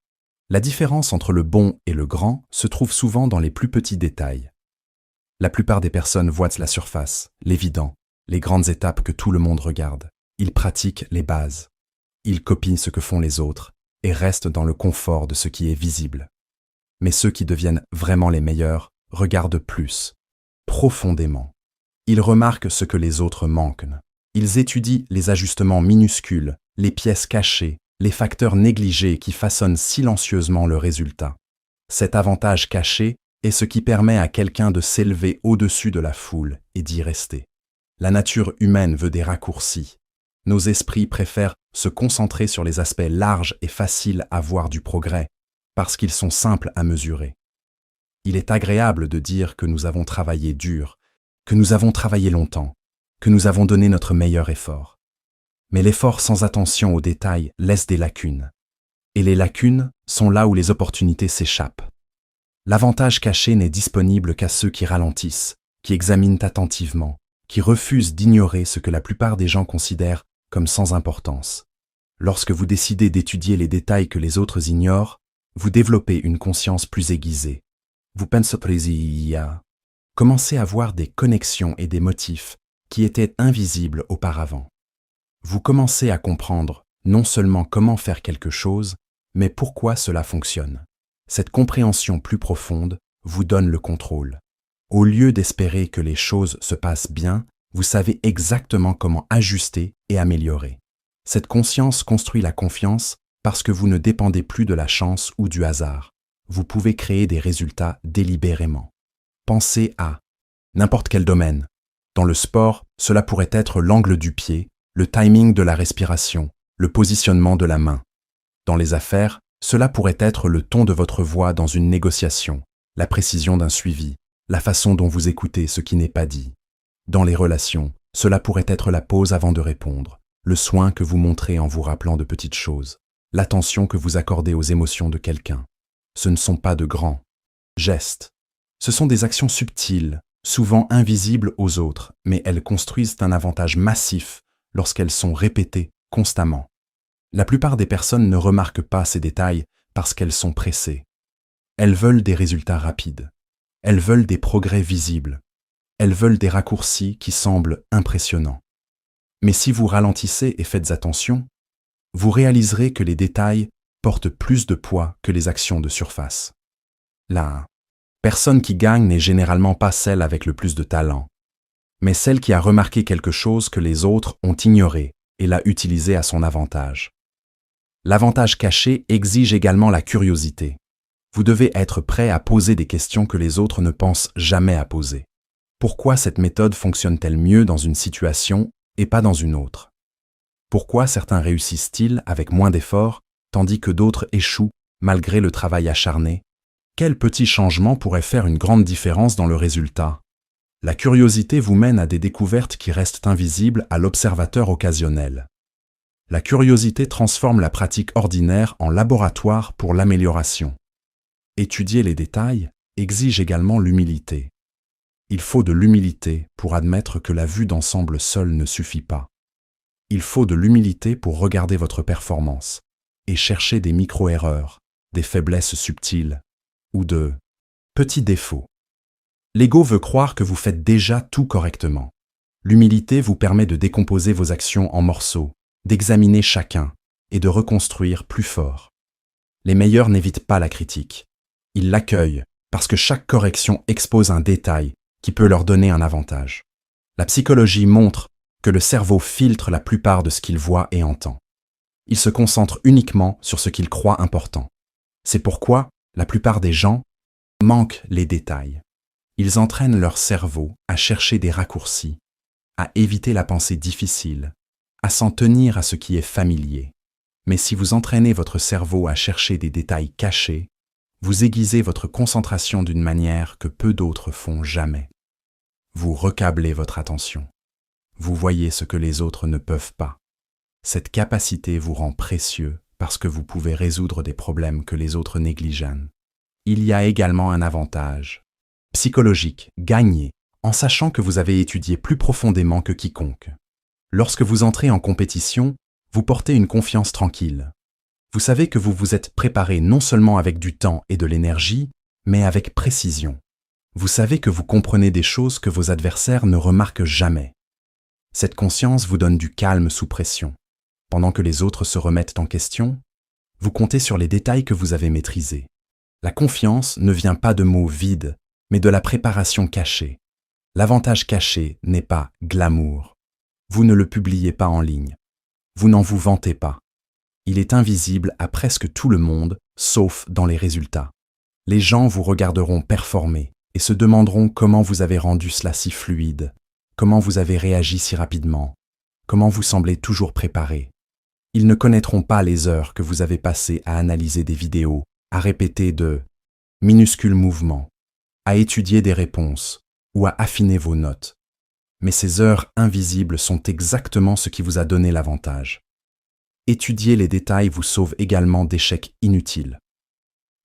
La différence entre le bon et le grand se trouve souvent dans les plus petits détails. La plupart des personnes voient la surface, l'évident, les grandes étapes que tout le monde regarde. Ils pratiquent les bases. Ils copient ce que font les autres et restent dans le confort de ce qui est visible. Mais ceux qui deviennent vraiment les meilleurs regardent plus, profondément. Ils remarquent ce que les autres manquent. Ils étudient les ajustements minuscules, les pièces cachées, les facteurs négligés qui façonnent silencieusement le résultat. Cet avantage caché est ce qui permet à quelqu'un de s'élever au-dessus de la foule et d'y rester. La nature humaine veut des raccourcis. Nos esprits préfèrent se concentrer sur les aspects larges et faciles à voir du progrès, parce qu'ils sont simples à mesurer. Il est agréable de dire que nous avons travaillé dur, que nous avons travaillé longtemps, que nous avons donné notre meilleur effort. Mais l'effort sans attention aux détails laisse des lacunes. Et les lacunes sont là où les opportunités s'échappent. L'avantage caché n'est disponible qu'à ceux qui ralentissent, qui examinent attentivement, qui refusent d'ignorer ce que la plupart des gens considèrent comme sans importance. Lorsque vous décidez d'étudier les détails que les autres ignorent, vous développez une conscience plus aiguisée. Vous pensez à commencez à voir des connexions et des motifs qui étaient invisibles auparavant. Vous commencez à comprendre non seulement comment faire quelque chose, mais pourquoi cela fonctionne. Cette compréhension plus profonde vous donne le contrôle. Au lieu d'espérer que les choses se passent bien, vous savez exactement comment ajuster et améliorer. Cette conscience construit la confiance parce que vous ne dépendez plus de la chance ou du hasard. Vous pouvez créer des résultats délibérément. Pensez à n'importe quel domaine. Dans le sport, cela pourrait être l'angle du pied, le timing de la respiration, le positionnement de la main. Dans les affaires, cela pourrait être le ton de votre voix dans une négociation, la précision d'un suivi, la façon dont vous écoutez ce qui n'est pas dit. Dans les relations, cela pourrait être la pause avant de répondre, le soin que vous montrez en vous rappelant de petites choses, l'attention que vous accordez aux émotions de quelqu'un. Ce ne sont pas de grands gestes. Ce sont des actions subtiles, souvent invisibles aux autres, mais elles construisent un avantage massif lorsqu'elles sont répétées constamment. La plupart des personnes ne remarquent pas ces détails parce qu'elles sont pressées. Elles veulent des résultats rapides. Elles veulent des progrès visibles. Elles veulent des raccourcis qui semblent impressionnants. Mais si vous ralentissez et faites attention, vous réaliserez que les détails portent plus de poids que les actions de surface. La personne qui gagne n'est généralement pas celle avec le plus de talent, mais celle qui a remarqué quelque chose que les autres ont ignoré et l'a utilisé à son avantage. L'avantage caché exige également la curiosité. Vous devez être prêt à poser des questions que les autres ne pensent jamais à poser. Pourquoi cette méthode fonctionne-t-elle mieux dans une situation et pas dans une autre? Pourquoi certains réussissent-ils avec moins d'efforts, tandis que d'autres échouent malgré le travail acharné? Quel petit changement pourrait faire une grande différence dans le résultat? La curiosité vous mène à des découvertes qui restent invisibles à l'observateur occasionnel. La curiosité transforme la pratique ordinaire en laboratoire pour l'amélioration. Étudier les détails exige également l'humilité. Il faut de l'humilité pour admettre que la vue d'ensemble seule ne suffit pas. Il faut de l'humilité pour regarder votre performance et chercher des micro-erreurs, des faiblesses subtiles ou de petits défauts. L'ego veut croire que vous faites déjà tout correctement. L'humilité vous permet de décomposer vos actions en morceaux, d'examiner chacun et de reconstruire plus fort. Les meilleurs n'évitent pas la critique. Ils l'accueillent parce que chaque correction expose un détail qui peut leur donner un avantage. La psychologie montre que le cerveau filtre la plupart de ce qu'il voit et entend. Il se concentre uniquement sur ce qu'il croit important. C'est pourquoi la plupart des gens manquent les détails. Ils entraînent leur cerveau à chercher des raccourcis, à éviter la pensée difficile, à s'en tenir à ce qui est familier. Mais si vous entraînez votre cerveau à chercher des détails cachés, vous aiguisez votre concentration d'une manière que peu d'autres font jamais. Vous recablez votre attention. Vous voyez ce que les autres ne peuvent pas. Cette capacité vous rend précieux parce que vous pouvez résoudre des problèmes que les autres négligent. Il y a également un avantage psychologique, gagné, en sachant que vous avez étudié plus profondément que quiconque. Lorsque vous entrez en compétition, vous portez une confiance tranquille. Vous savez que vous vous êtes préparé non seulement avec du temps et de l'énergie, mais avec précision. Vous savez que vous comprenez des choses que vos adversaires ne remarquent jamais. Cette conscience vous donne du calme sous pression. Pendant que les autres se remettent en question, vous comptez sur les détails que vous avez maîtrisés. La confiance ne vient pas de mots vides, mais de la préparation cachée. L'avantage caché n'est pas glamour. Vous ne le publiez pas en ligne. Vous n'en vous vantez pas. Il est invisible à presque tout le monde, sauf dans les résultats. Les gens vous regarderont performer et se demanderont comment vous avez rendu cela si fluide, comment vous avez réagi si rapidement, comment vous semblez toujours préparé. Ils ne connaîtront pas les heures que vous avez passées à analyser des vidéos, à répéter de minuscules mouvements, à étudier des réponses ou à affiner vos notes. Mais ces heures invisibles sont exactement ce qui vous a donné l'avantage. Étudier les détails vous sauve également d'échecs inutiles.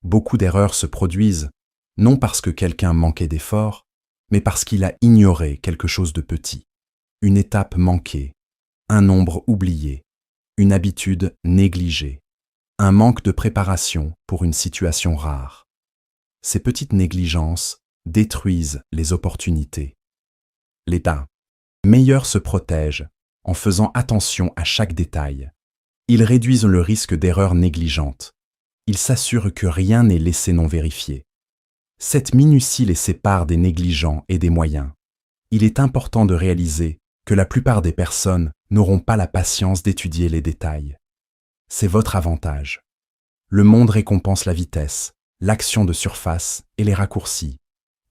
Beaucoup d'erreurs se produisent, non parce que quelqu'un manquait d'efforts, mais parce qu'il a ignoré quelque chose de petit, une étape manquée, un nombre oublié, une habitude négligée, un manque de préparation pour une situation rare. Ces petites négligences détruisent les opportunités. L'État meilleur se protège en faisant attention à chaque détail. Ils réduisent le risque d'erreurs négligentes. Ils s'assurent que rien n'est laissé non vérifié. Cette minutie les sépare des négligents et des moyens. Il est important de réaliser que la plupart des personnes n'auront pas la patience d'étudier les détails. C'est votre avantage. Le monde récompense la vitesse, l'action de surface et les raccourcis.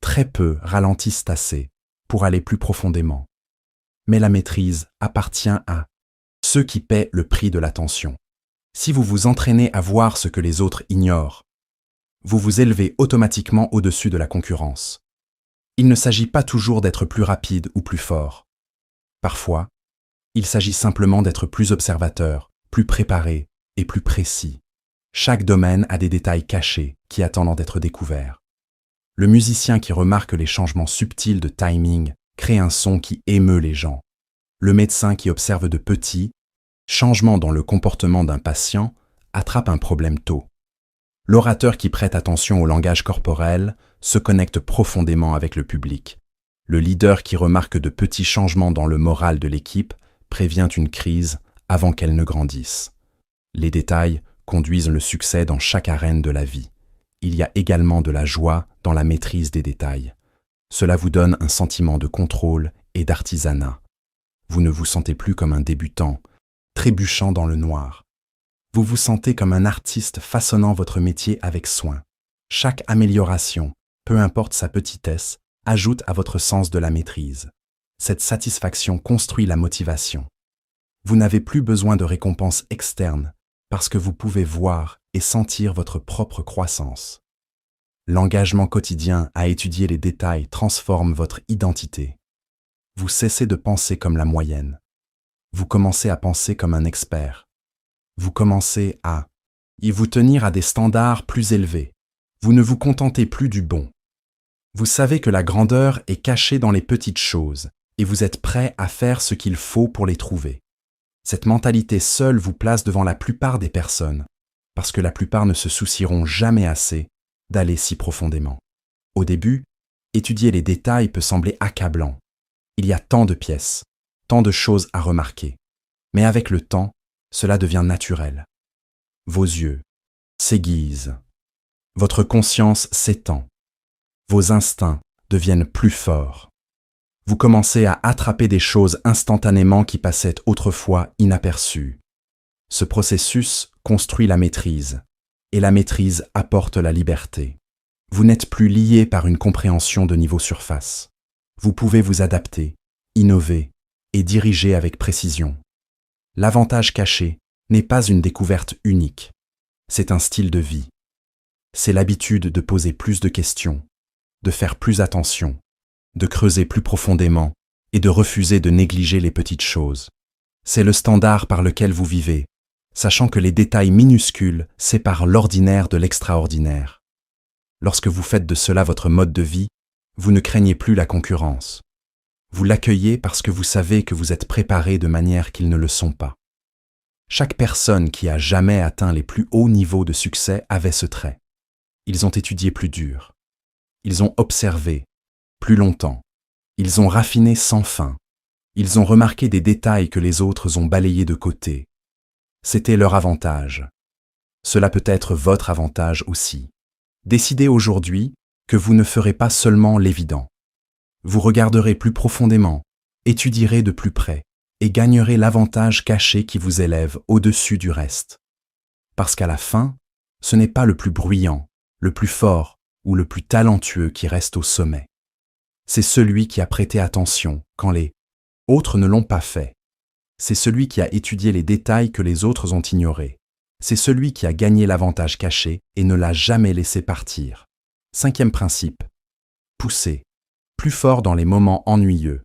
Très peu ralentissent assez pour aller plus profondément. Mais la maîtrise appartient à ceux qui paient le prix de l'attention. Si vous vous entraînez à voir ce que les autres ignorent, vous vous élevez automatiquement au-dessus de la concurrence. Il ne s'agit pas toujours d'être plus rapide ou plus fort. Parfois, il s'agit simplement d'être plus observateur, plus préparé et plus précis. Chaque domaine a des détails cachés qui attendent d'être découverts. Le musicien qui remarque les changements subtils de timing crée un son qui émeut les gens. Le médecin qui observe de petits changements dans le comportement d'un patient attrape un problème tôt. L'orateur qui prête attention au langage corporel se connecte profondément avec le public. Le leader qui remarque de petits changements dans le moral de l'équipe prévient une crise avant qu'elle ne grandisse. Les détails conduisent le succès dans chaque arène de la vie. Il y a également de la joie dans la maîtrise des détails. Cela vous donne un sentiment de contrôle et d'artisanat. Vous ne vous sentez plus comme un débutant, trébuchant dans le noir. Vous vous sentez comme un artiste façonnant votre métier avec soin. Chaque amélioration, peu importe sa petitesse, ajoute à votre sens de la maîtrise. Cette satisfaction construit la motivation. Vous n'avez plus besoin de récompenses externes parce que vous pouvez voir et sentir votre propre croissance. L'engagement quotidien à étudier les détails transforme votre identité. Vous cessez de penser comme la moyenne. Vous commencez à penser comme un expert. Vous commencez à vous tenir à des standards plus élevés. Vous ne vous contentez plus du bon. Vous savez que la grandeur est cachée dans les petites choses et vous êtes prêt à faire ce qu'il faut pour les trouver. Cette mentalité seule vous place devant la plupart des personnes, parce que la plupart ne se soucieront jamais assez d'aller si profondément. Au début, étudier les détails peut sembler accablant. Il y a tant de pièces, tant de choses à remarquer. Mais avec le temps, cela devient naturel. Vos yeux s'aiguisent. Votre conscience s'étend. Vos instincts deviennent plus forts. Vous commencez à attraper des choses instantanément qui passaient autrefois inaperçues. Ce processus construit la maîtrise, et la maîtrise apporte la liberté. Vous n'êtes plus lié par une compréhension de niveau surface. Vous pouvez vous adapter, innover et diriger avec précision. L'avantage caché n'est pas une découverte unique. C'est un style de vie. C'est l'habitude de poser plus de questions, de faire plus attention, de creuser plus profondément et de refuser de négliger les petites choses. C'est le standard par lequel vous vivez, sachant que les détails minuscules séparent l'ordinaire de l'extraordinaire. Lorsque vous faites de cela votre mode de vie, vous ne craignez plus la concurrence. Vous l'accueillez parce que vous savez que vous êtes préparé de manière qu'ils ne le sont pas. Chaque personne qui a jamais atteint les plus hauts niveaux de succès avait ce trait. Ils ont étudié plus dur. Ils ont observé plus longtemps. Ils ont raffiné sans fin. Ils ont remarqué des détails que les autres ont balayés de côté. C'était leur avantage. Cela peut être votre avantage aussi. Décidez aujourd'hui que vous ne ferez pas seulement l'évident. Vous regarderez plus profondément, étudierez de plus près et gagnerez l'avantage caché qui vous élève au-dessus du reste. Parce qu'à la fin, ce n'est pas le plus bruyant, le plus fort ou le plus talentueux qui reste au sommet. C'est celui qui a prêté attention quand les autres ne l'ont pas fait. C'est celui qui a étudié les détails que les autres ont ignorés. C'est celui qui a gagné l'avantage caché et ne l'a jamais laissé partir. 5e principe. Poussez. Plus fort dans les moments ennuyeux,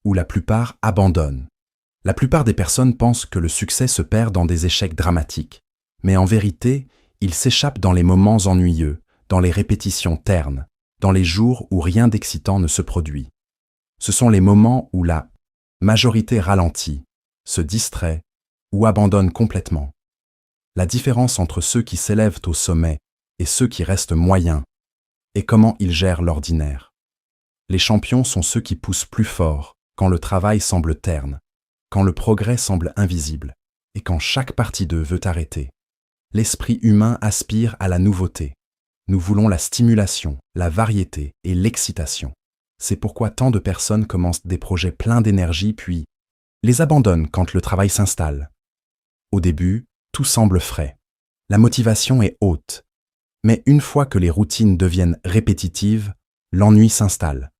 où la plupart abandonnent. La plupart des personnes pensent que le succès se perd dans des échecs dramatiques. Mais en vérité, il s'échappe dans les moments ennuyeux, dans les répétitions ternes, dans les jours où rien d'excitant ne se produit. Ce sont les moments où la majorité ralentit, se distrait ou abandonne complètement. La différence entre ceux qui s'élèvent au sommet et ceux qui restent moyens est comment ils gèrent l'ordinaire. Les champions sont ceux qui poussent plus fort quand le travail semble terne, quand le progrès semble invisible et quand chaque partie d'eux veut arrêter. L'esprit humain aspire à la nouveauté. Nous voulons la stimulation, la variété et l'excitation. C'est pourquoi tant de personnes commencent des projets pleins d'énergie puis les abandonnent quand le travail s'installe. Au début, tout semble frais. La motivation est haute. Mais une fois que les routines deviennent répétitives, l'ennui s'installe.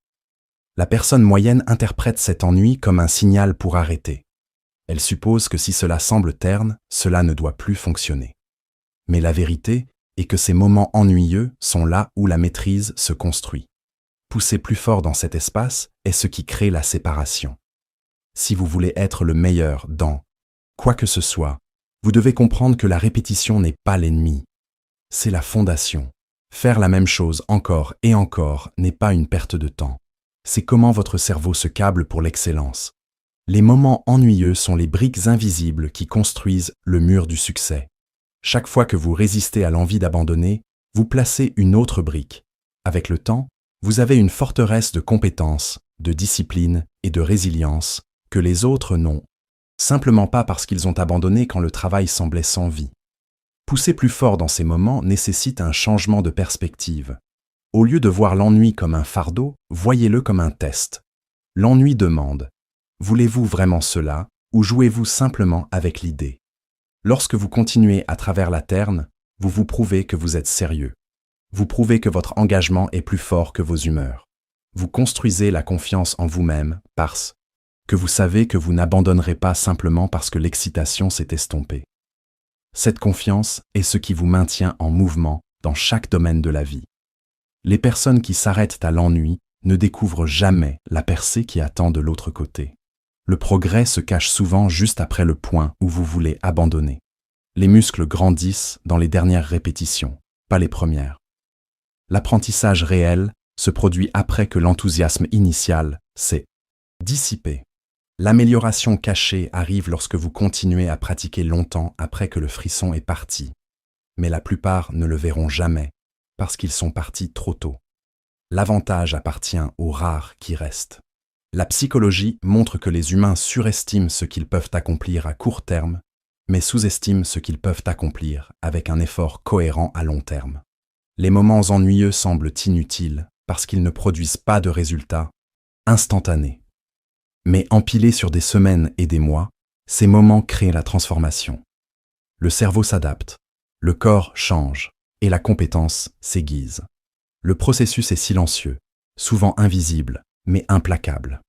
La personne moyenne interprète cet ennui comme un signal pour arrêter. Elle suppose que si cela semble terne, cela ne doit plus fonctionner. Mais la vérité est que ces moments ennuyeux sont là où la maîtrise se construit. Pousser plus fort dans cet espace est ce qui crée la séparation. Si vous voulez être le meilleur dans quoi que ce soit, vous devez comprendre que la répétition n'est pas l'ennemi. C'est la fondation. Faire la même chose encore et encore n'est pas une perte de temps. C'est comment votre cerveau se câble pour l'excellence. Les moments ennuyeux sont les briques invisibles qui construisent le mur du succès. Chaque fois que vous résistez à l'envie d'abandonner, vous placez une autre brique. Avec le temps, vous avez une forteresse de compétences, de discipline et de résilience que les autres n'ont, simplement pas parce qu'ils ont abandonné quand le travail semblait sans vie. Pousser plus fort dans ces moments nécessite un changement de perspective. Au lieu de voir l'ennui comme un fardeau, voyez-le comme un test. L'ennui demande « Voulez-vous vraiment cela ou jouez-vous simplement avec l'idée ?» Lorsque vous continuez à travers la terne, vous vous prouvez que vous êtes sérieux. Vous prouvez que votre engagement est plus fort que vos humeurs. Vous construisez la confiance en vous-même parce que vous savez que vous n'abandonnerez pas simplement parce que l'excitation s'est estompée. Cette confiance est ce qui vous maintient en mouvement dans chaque domaine de la vie. Les personnes qui s'arrêtent à l'ennui ne découvrent jamais la percée qui attend de l'autre côté. Le progrès se cache souvent juste après le point où vous voulez abandonner. Les muscles grandissent dans les dernières répétitions, pas les premières. L'apprentissage réel se produit après que l'enthousiasme initial s'est dissipé. L'amélioration cachée arrive lorsque vous continuez à pratiquer longtemps après que le frisson est parti. Mais la plupart ne le verront jamais, parce qu'ils sont partis trop tôt. L'avantage appartient aux rares qui restent. La psychologie montre que les humains surestiment ce qu'ils peuvent accomplir à court terme, mais sous-estiment ce qu'ils peuvent accomplir avec un effort cohérent à long terme. Les moments ennuyeux semblent inutiles parce qu'ils ne produisent pas de résultats instantanés. Mais empilés sur des semaines et des mois, ces moments créent la transformation. Le cerveau s'adapte, le corps change et la compétence s'aiguise. Le processus est silencieux, souvent invisible, mais implacable.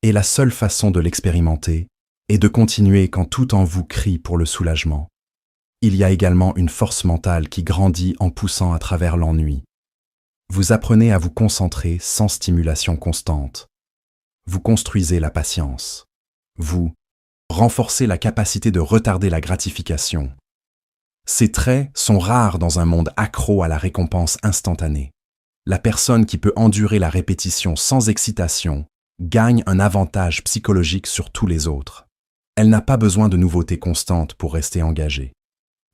Et la seule façon de l'expérimenter est de continuer quand tout en vous crie pour le soulagement. Il y a également une force mentale qui grandit en poussant à travers l'ennui. Vous apprenez à vous concentrer sans stimulation constante. Vous construisez la patience. Vous renforcez la capacité de retarder la gratification. Ces traits sont rares dans un monde accro à la récompense instantanée. La personne qui peut endurer la répétition sans excitation gagne un avantage psychologique sur tous les autres. Elle n'a pas besoin de nouveautés constantes pour rester engagée.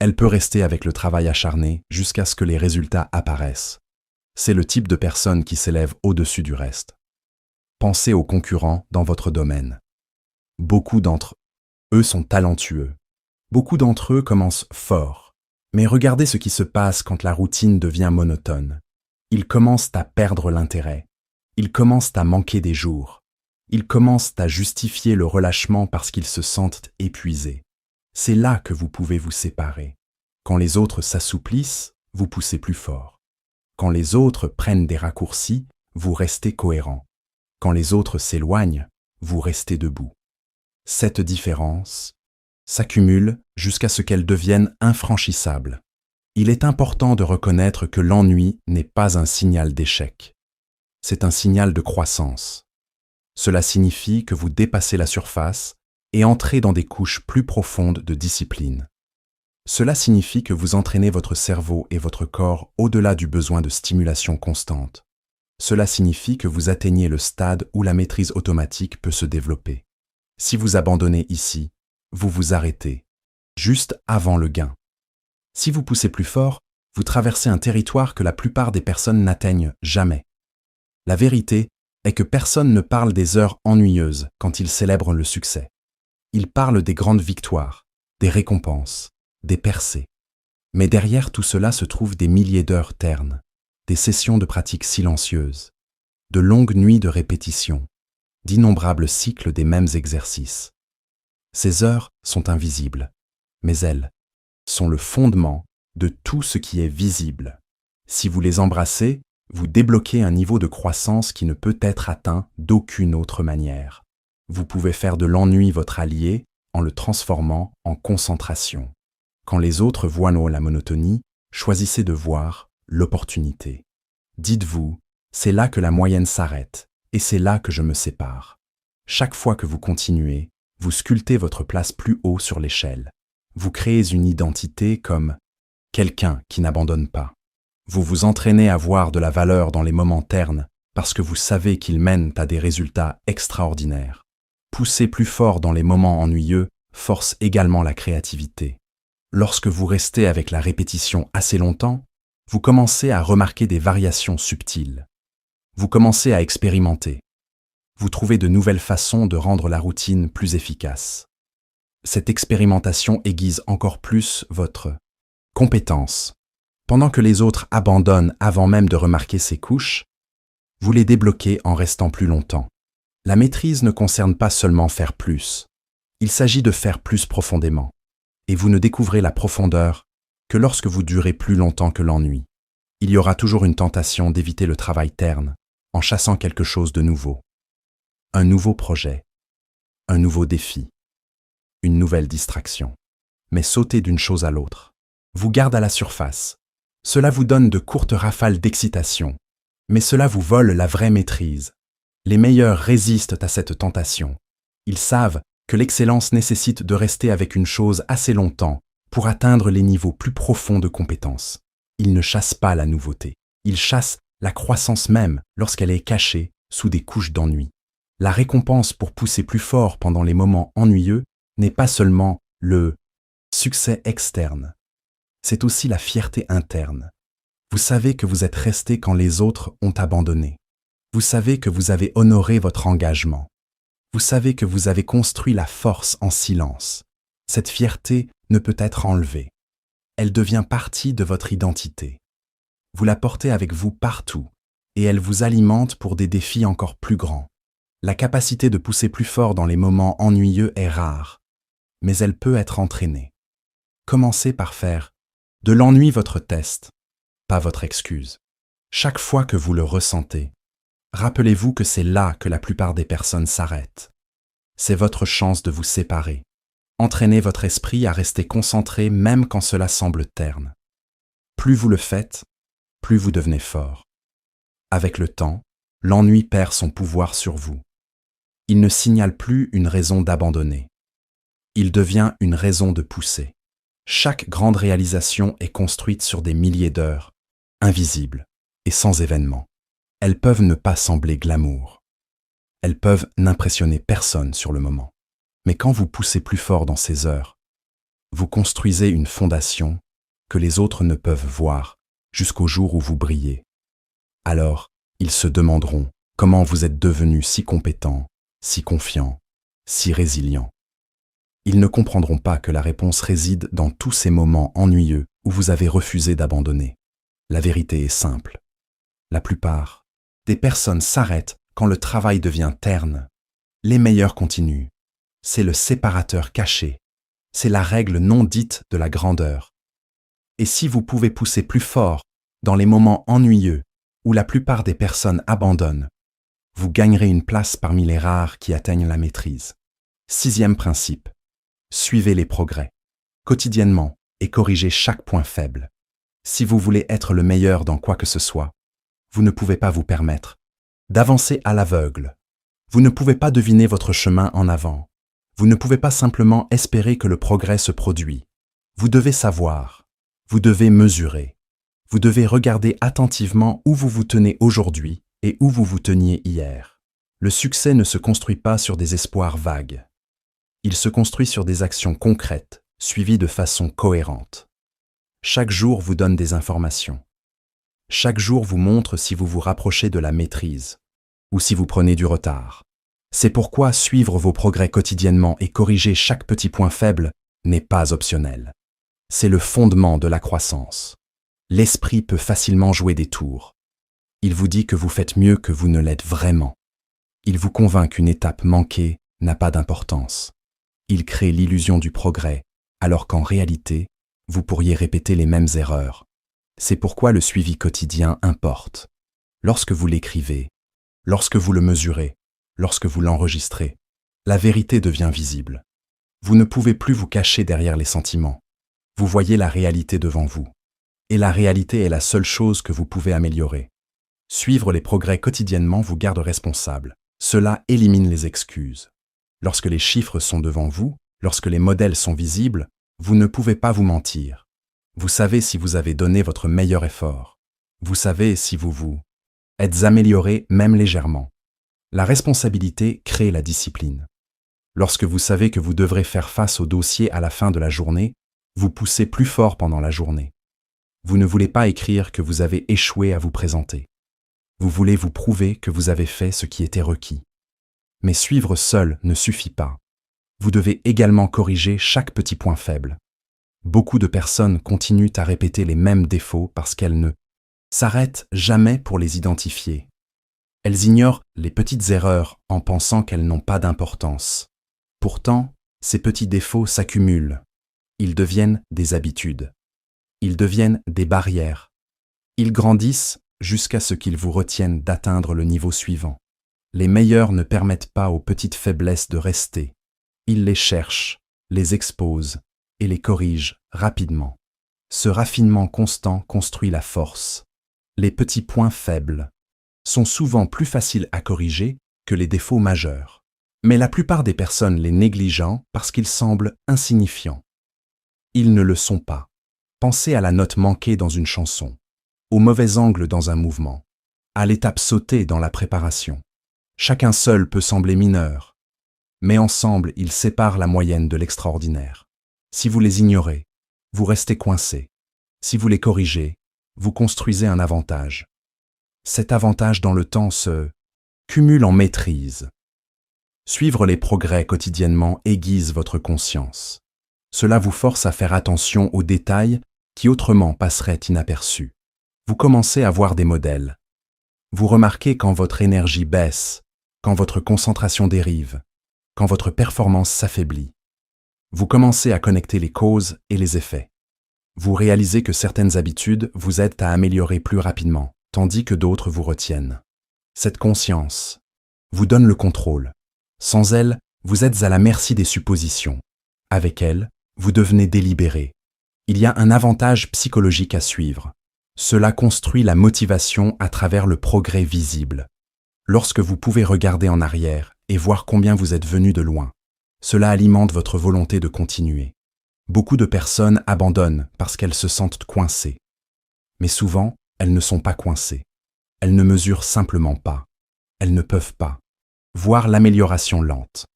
Elle peut rester avec le travail acharné jusqu'à ce que les résultats apparaissent. C'est le type de personne qui s'élève au-dessus du reste. Pensez aux concurrents dans votre domaine. Beaucoup d'entre eux sont talentueux. Beaucoup d'entre eux commencent fort. Mais regardez ce qui se passe quand la routine devient monotone. Ils commencent à perdre l'intérêt. Ils commencent à manquer des jours. Ils commencent à justifier le relâchement parce qu'ils se sentent épuisés. C'est là que vous pouvez vous séparer. Quand les autres s'assouplissent, vous poussez plus fort. Quand les autres prennent des raccourcis, vous restez cohérent. Quand les autres s'éloignent, vous restez debout. Cette différence s'accumule jusqu'à ce qu'elle devienne infranchissable. Il est important de reconnaître que l'ennui n'est pas un signal d'échec. C'est un signal de croissance. Cela signifie que vous dépassez la surface et entrez dans des couches plus profondes de discipline. Cela signifie que vous entraînez votre cerveau et votre corps au-delà du besoin de stimulation constante. Cela signifie que vous atteignez le stade où la maîtrise automatique peut se développer. Si vous abandonnez ici, vous vous arrêtez, juste avant le gain. Si vous poussez plus fort, vous traversez un territoire que la plupart des personnes n'atteignent jamais. La vérité est que personne ne parle des heures ennuyeuses quand ils célèbrent le succès. Ils parlent des grandes victoires, des récompenses, des percées. Mais derrière tout cela se trouvent des milliers d'heures ternes, des sessions de pratique silencieuses, de longues nuits de répétition, d'innombrables cycles des mêmes exercices. Ces heures sont invisibles, mais elles sont le fondement de tout ce qui est visible. Si vous les embrassez, vous débloquez un niveau de croissance qui ne peut être atteint d'aucune autre manière. Vous pouvez faire de l'ennui votre allié en le transformant en concentration. Quand les autres voient la monotonie, choisissez de voir l'opportunité. Dites-vous, c'est là que la moyenne s'arrête, et c'est là que je me sépare. Chaque fois que vous continuez, vous sculptez votre place plus haut sur l'échelle. Vous créez une identité comme quelqu'un qui n'abandonne pas. Vous vous entraînez à voir de la valeur dans les moments ternes parce que vous savez qu'ils mènent à des résultats extraordinaires. Pousser plus fort dans les moments ennuyeux force également la créativité. Lorsque vous restez avec la répétition assez longtemps, vous commencez à remarquer des variations subtiles. Vous commencez à expérimenter. Vous trouvez de nouvelles façons de rendre la routine plus efficace. Cette expérimentation aiguise encore plus votre compétence. Pendant que les autres abandonnent avant même de remarquer ces couches, vous les débloquez en restant plus longtemps. La maîtrise ne concerne pas seulement faire plus. Il s'agit de faire plus profondément. Et vous ne découvrez la profondeur que lorsque vous durez plus longtemps que l'ennui. Il y aura toujours une tentation d'éviter le travail terne en chassant quelque chose de nouveau. Un nouveau projet, un nouveau défi, une nouvelle distraction. Mais sauter d'une chose à l'autre vous garde à la surface. Cela vous donne de courtes rafales d'excitation, mais cela vous vole la vraie maîtrise. Les meilleurs résistent à cette tentation. Ils savent que l'excellence nécessite de rester avec une chose assez longtemps pour atteindre les niveaux plus profonds de compétence. Ils ne chassent pas la nouveauté. Ils chassent la croissance même lorsqu'elle est cachée sous des couches d'ennui. La récompense pour pousser plus fort pendant les moments ennuyeux n'est pas seulement le succès externe. C'est aussi la fierté interne. Vous savez que vous êtes resté quand les autres ont abandonné. Vous savez que vous avez honoré votre engagement. Vous savez que vous avez construit la force en silence. Cette fierté ne peut être enlevée. Elle devient partie de votre identité. Vous la portez avec vous partout, et elle vous alimente pour des défis encore plus grands. La capacité de pousser plus fort dans les moments ennuyeux est rare, mais elle peut être entraînée. Commencez par faire de l'ennui votre test, pas votre excuse. Chaque fois que vous le ressentez, rappelez-vous que c'est là que la plupart des personnes s'arrêtent. C'est votre chance de vous séparer. Entraînez votre esprit à rester concentré même quand cela semble terne. Plus vous le faites, plus vous devenez fort. Avec le temps, l'ennui perd son pouvoir sur vous. Il ne signale plus une raison d'abandonner. Il devient une raison de pousser. Chaque grande réalisation est construite sur des milliers d'heures, invisibles et sans événement. Elles peuvent ne pas sembler glamour. Elles peuvent n'impressionner personne sur le moment. Mais quand vous poussez plus fort dans ces heures, vous construisez une fondation que les autres ne peuvent voir jusqu'au jour où vous brillez. Alors, ils se demanderont comment vous êtes devenu si compétent, si confiant, si résilient. Ils ne comprendront pas que la réponse réside dans tous ces moments ennuyeux où vous avez refusé d'abandonner. La vérité est simple. La plupart des personnes s'arrêtent quand le travail devient terne. Les meilleurs continuent. C'est le séparateur caché. C'est la règle non dite de la grandeur. Et si vous pouvez pousser plus fort dans les moments ennuyeux où la plupart des personnes abandonnent, vous gagnerez une place parmi les rares qui atteignent la maîtrise. 6e principe. Suivez les progrès, quotidiennement, et corrigez chaque point faible. Si vous voulez être le meilleur dans quoi que ce soit, vous ne pouvez pas vous permettre d'avancer à l'aveugle. Vous ne pouvez pas deviner votre chemin en avant. Vous ne pouvez pas simplement espérer que le progrès se produit. Vous devez savoir, vous devez mesurer. Vous devez regarder attentivement où vous vous tenez aujourd'hui et où vous vous teniez hier. Le succès ne se construit pas sur des espoirs vagues. Il se construit sur des actions concrètes, suivies de façon cohérente. Chaque jour vous donne des informations. Chaque jour vous montre si vous vous rapprochez de la maîtrise ou si vous prenez du retard. C'est pourquoi suivre vos progrès quotidiennement et corriger chaque petit point faible n'est pas optionnel. C'est le fondement de la croissance. L'esprit peut facilement jouer des tours, Il vous dit que vous faites mieux que vous ne l'êtes vraiment. Il vous convainc qu'une étape manquée n'a pas d'importance. Il crée l'illusion du progrès, alors qu'en réalité, vous pourriez répéter les mêmes erreurs. C'est pourquoi le suivi quotidien importe. Lorsque vous l'écrivez, lorsque vous le mesurez, lorsque vous l'enregistrez, la vérité devient visible. Vous ne pouvez plus vous cacher derrière les sentiments. Vous voyez la réalité devant vous. Et la réalité est la seule chose que vous pouvez améliorer. Suivre les progrès quotidiennement vous garde responsable. Cela élimine les excuses. Lorsque les chiffres sont devant vous, lorsque les modèles sont visibles, vous ne pouvez pas vous mentir. Vous savez si vous avez donné votre meilleur effort. Vous savez si vous êtes amélioré même légèrement. La responsabilité crée la discipline. Lorsque vous savez que vous devrez faire face au dossier à la fin de la journée, vous poussez plus fort pendant la journée. Vous ne voulez pas écrire que vous avez échoué à vous présenter. Vous voulez vous prouver que vous avez fait ce qui était requis. Mais suivre seul ne suffit pas. Vous devez également corriger chaque petit point faible. Beaucoup de personnes continuent à répéter les mêmes défauts parce qu'elles ne s'arrêtent jamais pour les identifier. Elles ignorent les petites erreurs en pensant qu'elles n'ont pas d'importance. Pourtant, ces petits défauts s'accumulent. Ils deviennent des habitudes. Ils deviennent des barrières. Ils grandissent jusqu'à ce qu'ils vous retiennent d'atteindre le niveau suivant. Les meilleurs ne permettent pas aux petites faiblesses de rester. Ils les cherchent, les exposent et les corrigent rapidement. Ce raffinement constant construit la force. Les petits points faibles sont souvent plus faciles à corriger que les défauts majeurs. Mais la plupart des personnes les négligent parce qu'ils semblent insignifiants. Ils ne le sont pas. Pensez à la note manquée dans une chanson, au mauvais angle dans un mouvement, à l'étape sautée dans la préparation. Chacun seul peut sembler mineur, mais ensemble ils séparent la moyenne de l'extraordinaire. Si vous les ignorez, vous restez coincé. Si vous les corrigez, vous construisez un avantage. Cet avantage dans le temps se cumule en maîtrise. Suivre les progrès quotidiennement aiguise votre conscience. Cela vous force à faire attention aux détails qui autrement passeraient inaperçus. Vous commencez à voir des modèles. Vous remarquez quand votre énergie baisse, quand votre concentration dérive, quand votre performance s'affaiblit. Vous commencez à connecter les causes et les effets. Vous réalisez que certaines habitudes vous aident à améliorer plus rapidement, tandis que d'autres vous retiennent. Cette conscience vous donne le contrôle. Sans elle, vous êtes à la merci des suppositions. Avec elle, vous devenez délibéré. Il y a un avantage psychologique à suivre. Cela construit la motivation à travers le progrès visible. Lorsque vous pouvez regarder en arrière et voir combien vous êtes venu de loin, cela alimente votre volonté de continuer. Beaucoup de personnes abandonnent parce qu'elles se sentent coincées. Mais souvent, elles ne sont pas coincées. Elles ne mesurent simplement pas. Elles ne peuvent pas voir l'amélioration lente.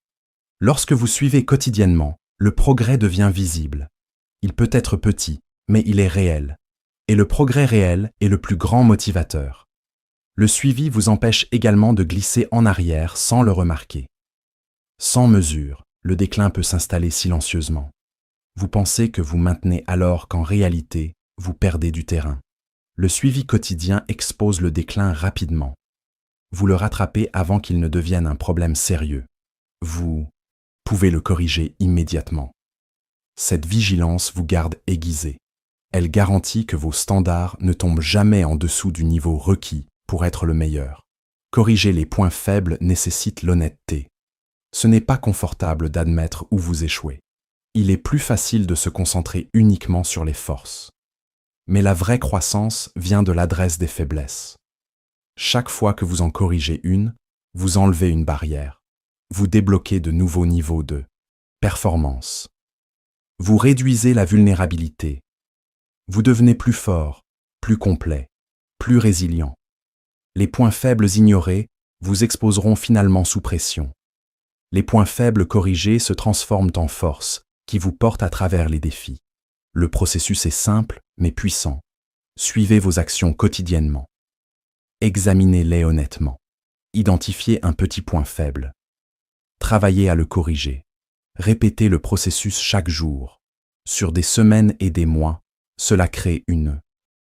Lorsque vous suivez quotidiennement, le progrès devient visible. Il peut être petit, mais il est réel. Et le progrès réel est le plus grand motivateur. Le suivi vous empêche également de glisser en arrière sans le remarquer. Sans mesure, le déclin peut s'installer silencieusement. Vous pensez que vous maintenez alors qu'en réalité, vous perdez du terrain. Le suivi quotidien expose le déclin rapidement. Vous le rattrapez avant qu'il ne devienne un problème sérieux. Vous pouvez le corriger immédiatement. Cette vigilance vous garde aiguisé. Elle garantit que vos standards ne tombent jamais en dessous du niveau requis pour être le meilleur. Corriger les points faibles nécessite l'honnêteté. Ce n'est pas confortable d'admettre où vous échouez. Il est plus facile de se concentrer uniquement sur les forces. Mais la vraie croissance vient de l'adresse des faiblesses. Chaque fois que vous en corrigez une, vous enlevez une barrière. Vous débloquez de nouveaux niveaux de performance. Vous réduisez la vulnérabilité. Vous devenez plus fort, plus complet, plus résilient. Les points faibles ignorés vous exposeront finalement sous pression. Les points faibles corrigés se transforment en force qui vous porte à travers les défis. Le processus est simple mais puissant. Suivez vos actions quotidiennement. Examinez-les honnêtement. Identifiez un petit point faible. Travaillez à le corriger. Répétez le processus chaque jour. Sur des semaines et des mois, cela crée une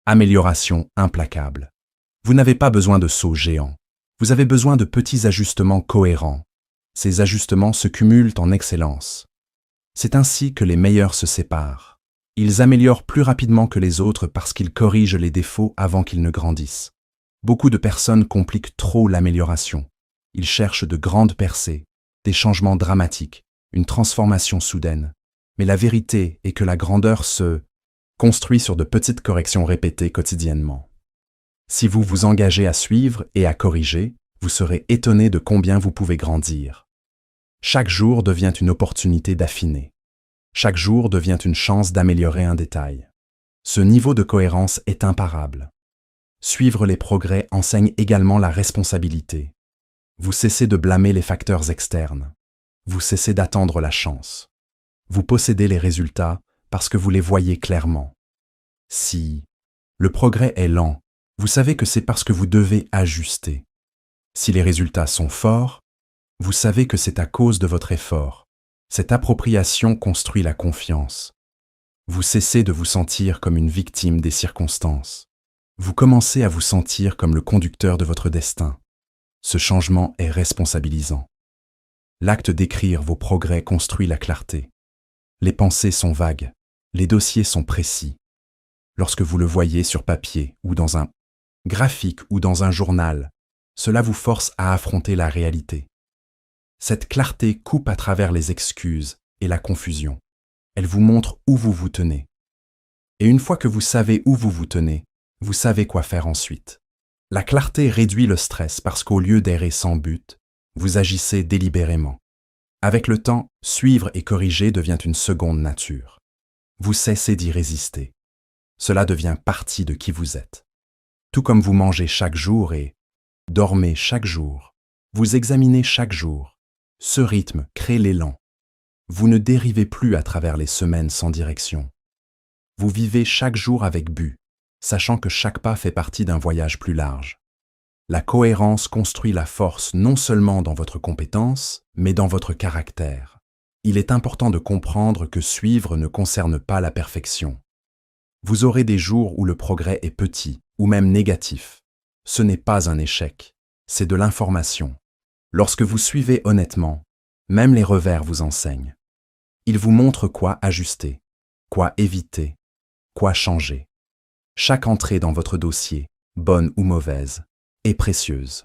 amélioration implacable. Vous n'avez pas besoin de sauts géants. Vous avez besoin de petits ajustements cohérents. Ces ajustements se cumulent en excellence. C'est ainsi que les meilleurs se séparent. Ils améliorent plus rapidement que les autres parce qu'ils corrigent les défauts avant qu'ils ne grandissent. Beaucoup de personnes compliquent trop l'amélioration. Ils cherchent de grandes percées, des changements dramatiques, une transformation soudaine. Mais la vérité est que la grandeur se construit sur de petites corrections répétées quotidiennement. Si vous vous engagez à suivre et à corriger, vous serez étonné de combien vous pouvez grandir. Chaque jour devient une opportunité d'affiner. Chaque jour devient une chance d'améliorer un détail. Ce niveau de cohérence est imparable. Suivre les progrès enseigne également la responsabilité. Vous cessez de blâmer les facteurs externes. Vous cessez d'attendre la chance. Vous possédez les résultats parce que vous les voyez clairement. Si le progrès est lent, vous savez que c'est parce que vous devez ajuster. Si les résultats sont forts, vous savez que c'est à cause de votre effort. Cette appropriation construit la confiance. Vous cessez de vous sentir comme une victime des circonstances. Vous commencez à vous sentir comme le conducteur de votre destin. Ce changement est responsabilisant. L'acte d'écrire vos progrès construit la clarté. Les pensées sont vagues, les dossiers sont précis. Lorsque vous le voyez sur papier ou dans un graphique ou dans un journal, cela vous force à affronter la réalité. Cette clarté coupe à travers les excuses et la confusion. Elle vous montre où vous vous tenez. Et une fois que vous savez où vous vous tenez, vous savez quoi faire ensuite. La clarté réduit le stress parce qu'au lieu d'errer sans but, vous agissez délibérément. Avec le temps, suivre et corriger devient une seconde nature. Vous cessez d'y résister. Cela devient partie de qui vous êtes. Tout comme vous mangez chaque jour et dormez chaque jour, vous examinez chaque jour. Ce rythme crée l'élan. Vous ne dérivez plus à travers les semaines sans direction. Vous vivez chaque jour avec but, sachant que chaque pas fait partie d'un voyage plus large. La cohérence construit la force non seulement dans votre compétence, mais dans votre caractère. Il est important de comprendre que suivre ne concerne pas la perfection. Vous aurez des jours où le progrès est petit, ou même négatif. Ce n'est pas un échec, c'est de l'information. Lorsque vous suivez honnêtement, même les revers vous enseignent. Ils vous montrent quoi ajuster, quoi éviter, quoi changer. Chaque entrée dans votre dossier, bonne ou mauvaise, est précieuse.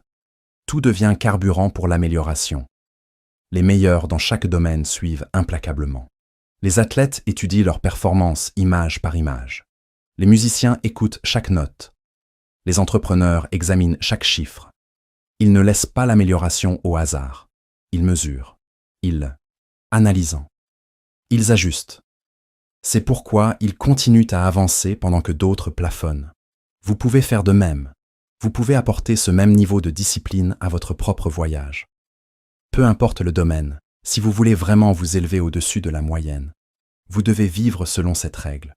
Tout devient carburant pour l'amélioration. Les meilleurs dans chaque domaine suivent implacablement. Les athlètes étudient leurs performances image par image. Les musiciens écoutent chaque note. Les entrepreneurs examinent chaque chiffre. Ils ne laissent pas l'amélioration au hasard. Ils mesurent. Ils analysent. Ils ajustent. C'est pourquoi ils continuent à avancer pendant que d'autres plafonnent. Vous pouvez faire de même. Vous pouvez apporter ce même niveau de discipline à votre propre voyage. Peu importe le domaine, si vous voulez vraiment vous élever au-dessus de la moyenne, vous devez vivre selon cette règle.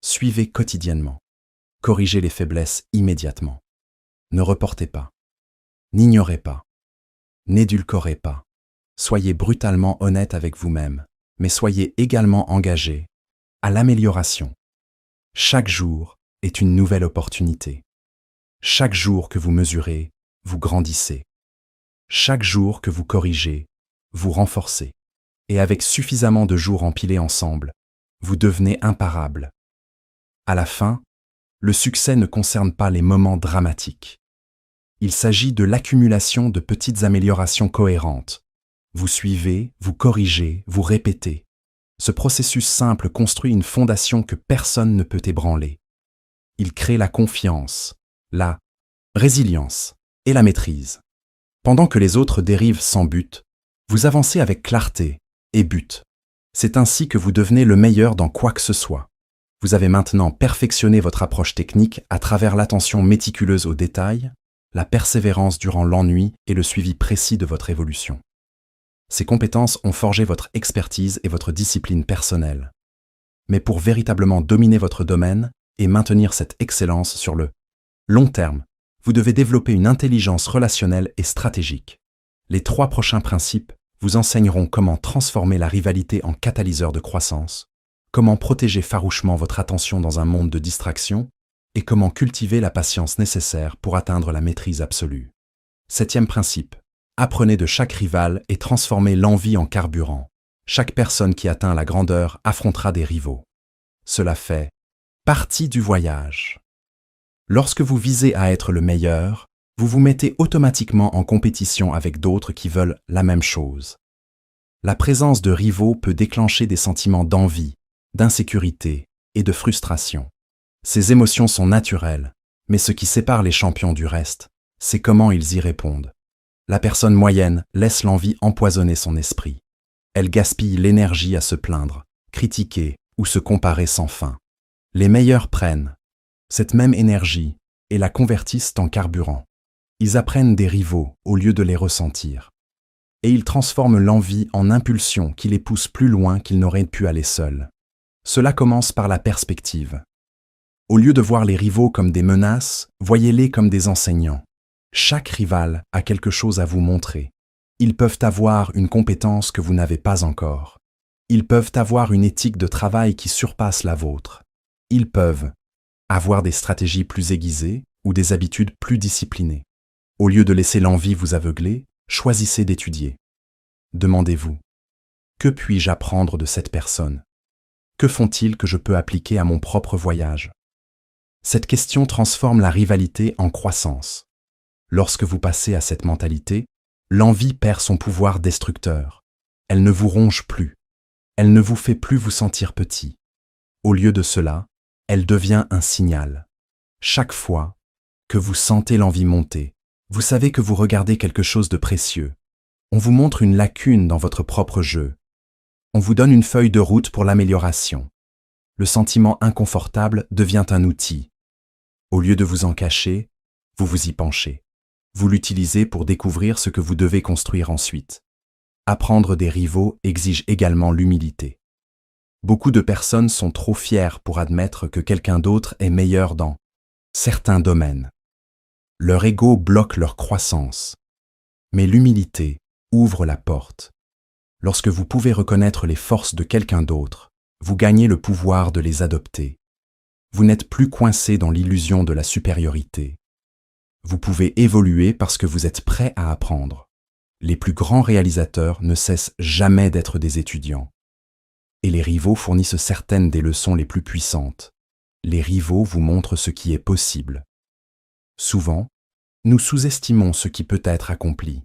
Suivez quotidiennement. Corrigez les faiblesses immédiatement. Ne reportez pas. N'ignorez pas. N'édulcorez pas. Soyez brutalement honnête avec vous-même, mais soyez également engagé à l'amélioration. Chaque jour est une nouvelle opportunité. Chaque jour que vous mesurez, vous grandissez. Chaque jour que vous corrigez, vous renforcez. Et avec suffisamment de jours empilés ensemble, vous devenez imparable. À la fin, le succès ne concerne pas les moments dramatiques. Il s'agit de l'accumulation de petites améliorations cohérentes. Vous suivez, vous corrigez, vous répétez. Ce processus simple construit une fondation que personne ne peut ébranler. Il crée la confiance, la résilience et la maîtrise. Pendant que les autres dérivent sans but, vous avancez avec clarté et but. C'est ainsi que vous devenez le meilleur dans quoi que ce soit. Vous avez maintenant perfectionné votre approche technique à travers l'attention méticuleuse aux détails, la persévérance durant l'ennui et le suivi précis de votre évolution. Ces compétences ont forgé votre expertise et votre discipline personnelle. Mais pour véritablement dominer votre domaine et maintenir cette excellence sur le long terme, vous devez développer une intelligence relationnelle et stratégique. Les 3 prochains principes vous enseigneront comment transformer la rivalité en catalyseur de croissance, comment protéger farouchement votre attention dans un monde de distraction et comment cultiver la patience nécessaire pour atteindre la maîtrise absolue. 7e principe. Apprenez de chaque rival et transformez l'envie en carburant. Chaque personne qui atteint la grandeur affrontera des rivaux. Cela fait partie du voyage. Lorsque vous visez à être le meilleur, vous vous mettez automatiquement en compétition avec d'autres qui veulent la même chose. La présence de rivaux peut déclencher des sentiments d'envie, d'insécurité et de frustration. Ces émotions sont naturelles, mais ce qui sépare les champions du reste, c'est comment ils y répondent. La personne moyenne laisse l'envie empoisonner son esprit. Elle gaspille l'énergie à se plaindre, critiquer ou se comparer sans fin. Les meilleurs prennent cette même énergie et la convertissent en carburant. Ils apprennent des rivaux au lieu de les ressentir. Et ils transforment l'envie en impulsion qui les pousse plus loin qu'ils n'auraient pu aller seuls. Cela commence par la perspective. Au lieu de voir les rivaux comme des menaces, voyez-les comme des enseignants. Chaque rival a quelque chose à vous montrer. Ils peuvent avoir une compétence que vous n'avez pas encore. Ils peuvent avoir une éthique de travail qui surpasse la vôtre. Ils peuvent avoir des stratégies plus aiguisées ou des habitudes plus disciplinées. Au lieu de laisser l'envie vous aveugler, choisissez d'étudier. Demandez-vous, que puis-je apprendre de cette personne? Que font-ils que je peux appliquer à mon propre voyage? Cette question transforme la rivalité en croissance. Lorsque vous passez à cette mentalité, l'envie perd son pouvoir destructeur. Elle ne vous ronge plus. Elle ne vous fait plus vous sentir petit. Au lieu de cela, elle devient un signal. Chaque fois que vous sentez l'envie monter, vous savez que vous regardez quelque chose de précieux. On vous montre une lacune dans votre propre jeu. On vous donne une feuille de route pour l'amélioration. Le sentiment inconfortable devient un outil. Au lieu de vous en cacher, vous vous y penchez. Vous l'utilisez pour découvrir ce que vous devez construire ensuite. Apprendre des rivaux exige également l'humilité. Beaucoup de personnes sont trop fières pour admettre que quelqu'un d'autre est meilleur dans certains domaines. Leur ego bloque leur croissance. Mais l'humilité ouvre la porte. Lorsque vous pouvez reconnaître les forces de quelqu'un d'autre, vous gagnez le pouvoir de les adopter. Vous n'êtes plus coincé dans l'illusion de la supériorité. Vous pouvez évoluer parce que vous êtes prêt à apprendre. Les plus grands réalisateurs ne cessent jamais d'être des étudiants. Et les rivaux fournissent certaines des leçons les plus puissantes. Les rivaux vous montrent ce qui est possible. Souvent, nous sous-estimons ce qui peut être accompli.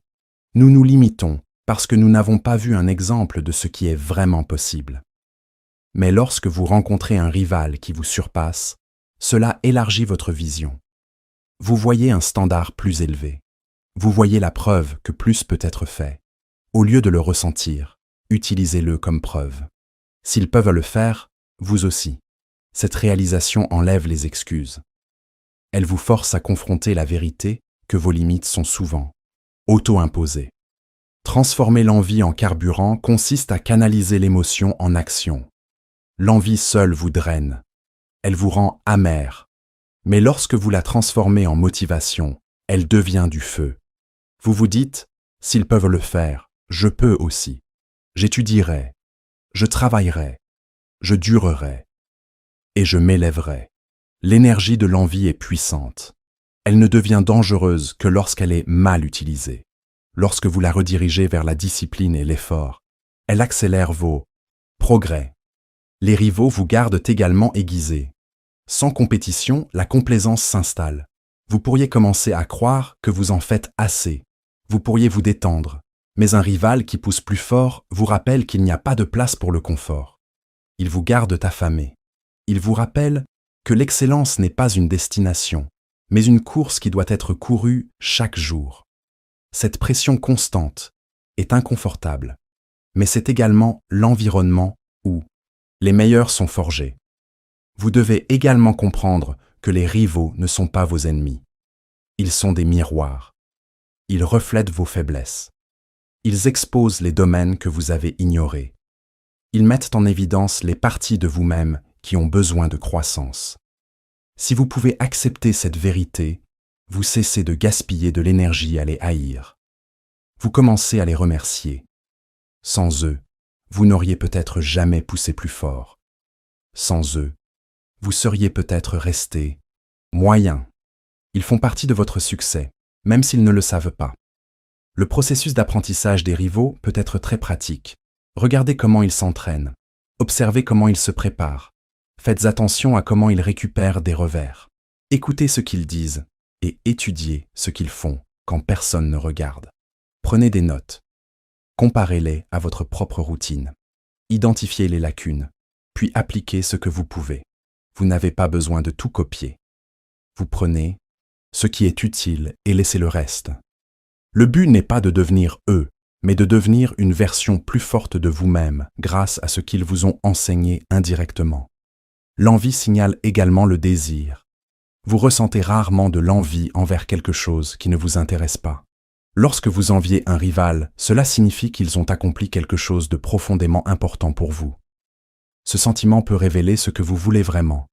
Nous nous limitons parce que nous n'avons pas vu un exemple de ce qui est vraiment possible. Mais lorsque vous rencontrez un rival qui vous surpasse, cela élargit votre vision. Vous voyez un standard plus élevé. Vous voyez la preuve que plus peut être fait. Au lieu de le ressentir, utilisez-le comme preuve. S'ils peuvent le faire, vous aussi. Cette réalisation enlève les excuses. Elle vous force à confronter la vérité que vos limites sont souvent auto-imposées. Transformer l'envie en carburant consiste à canaliser l'émotion en action. L'envie seule vous draine. Elle vous rend amer. Mais lorsque vous la transformez en motivation, elle devient du feu. Vous vous dites, s'ils peuvent le faire, je peux aussi. J'étudierai, je travaillerai, je durerai et je m'élèverai. L'énergie de l'envie est puissante. Elle ne devient dangereuse que lorsqu'elle est mal utilisée. Lorsque vous la redirigez vers la discipline et l'effort, elle accélère vos progrès. Les rivaux vous gardent également aiguisés. Sans compétition, la complaisance s'installe. Vous pourriez commencer à croire que vous en faites assez. Vous pourriez vous détendre. Mais un rival qui pousse plus fort vous rappelle qu'il n'y a pas de place pour le confort. Il vous garde affamé. Il vous rappelle que l'excellence n'est pas une destination, mais une course qui doit être courue chaque jour. Cette pression constante est inconfortable, mais c'est également l'environnement où les meilleurs sont forgés. Vous devez également comprendre que les rivaux ne sont pas vos ennemis. Ils sont des miroirs. Ils reflètent vos faiblesses. Ils exposent les domaines que vous avez ignorés. Ils mettent en évidence les parties de vous-même qui ont besoin de croissance. Si vous pouvez accepter cette vérité, vous cessez de gaspiller de l'énergie à les haïr. Vous commencez à les remercier. Sans eux, vous n'auriez peut-être jamais poussé plus fort. Sans eux, vous seriez peut-être resté moyen. Ils font partie de votre succès, même s'ils ne le savent pas. Le processus d'apprentissage des rivaux peut être très pratique. Regardez comment ils s'entraînent. Observez comment ils se préparent. Faites attention à comment ils récupèrent des revers. Écoutez ce qu'ils disent et étudiez ce qu'ils font quand personne ne regarde. Prenez des notes. Comparez-les à votre propre routine. Identifiez les lacunes, puis appliquez ce que vous pouvez. Vous n'avez pas besoin de tout copier. Vous prenez ce qui est utile et laissez le reste. Le but n'est pas de devenir eux, mais de devenir une version plus forte de vous-même grâce à ce qu'ils vous ont enseigné indirectement. L'envie signale également le désir. Vous ressentez rarement de l'envie envers quelque chose qui ne vous intéresse pas. Lorsque vous enviez un rival, cela signifie qu'ils ont accompli quelque chose de profondément important pour vous. Ce sentiment peut révéler ce que vous voulez vraiment.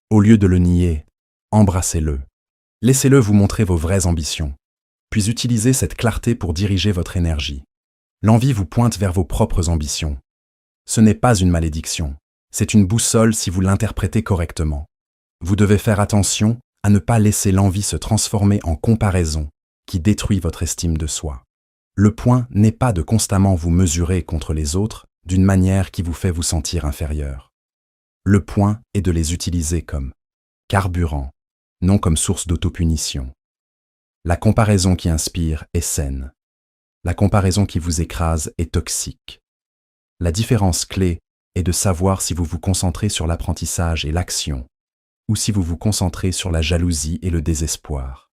Au lieu de le nier, embrassez-le. Laissez-le vous montrer vos vraies ambitions. Puis utilisez cette clarté pour diriger votre énergie. L'envie vous pointe vers vos propres ambitions. Ce n'est pas une malédiction, c'est une boussole si vous l'interprétez correctement. Vous devez faire attention à ne pas laisser l'envie se transformer en comparaison qui détruit votre estime de soi. Le point n'est pas de constamment vous mesurer contre les autres d'une manière qui vous fait vous sentir inférieur. Le point est de les utiliser comme carburant, non comme source d'autopunition. La comparaison qui inspire est saine. La comparaison qui vous écrase est toxique. La différence clé est de savoir si vous vous concentrez sur l'apprentissage et l'action, ou si vous vous concentrez sur la jalousie et le désespoir.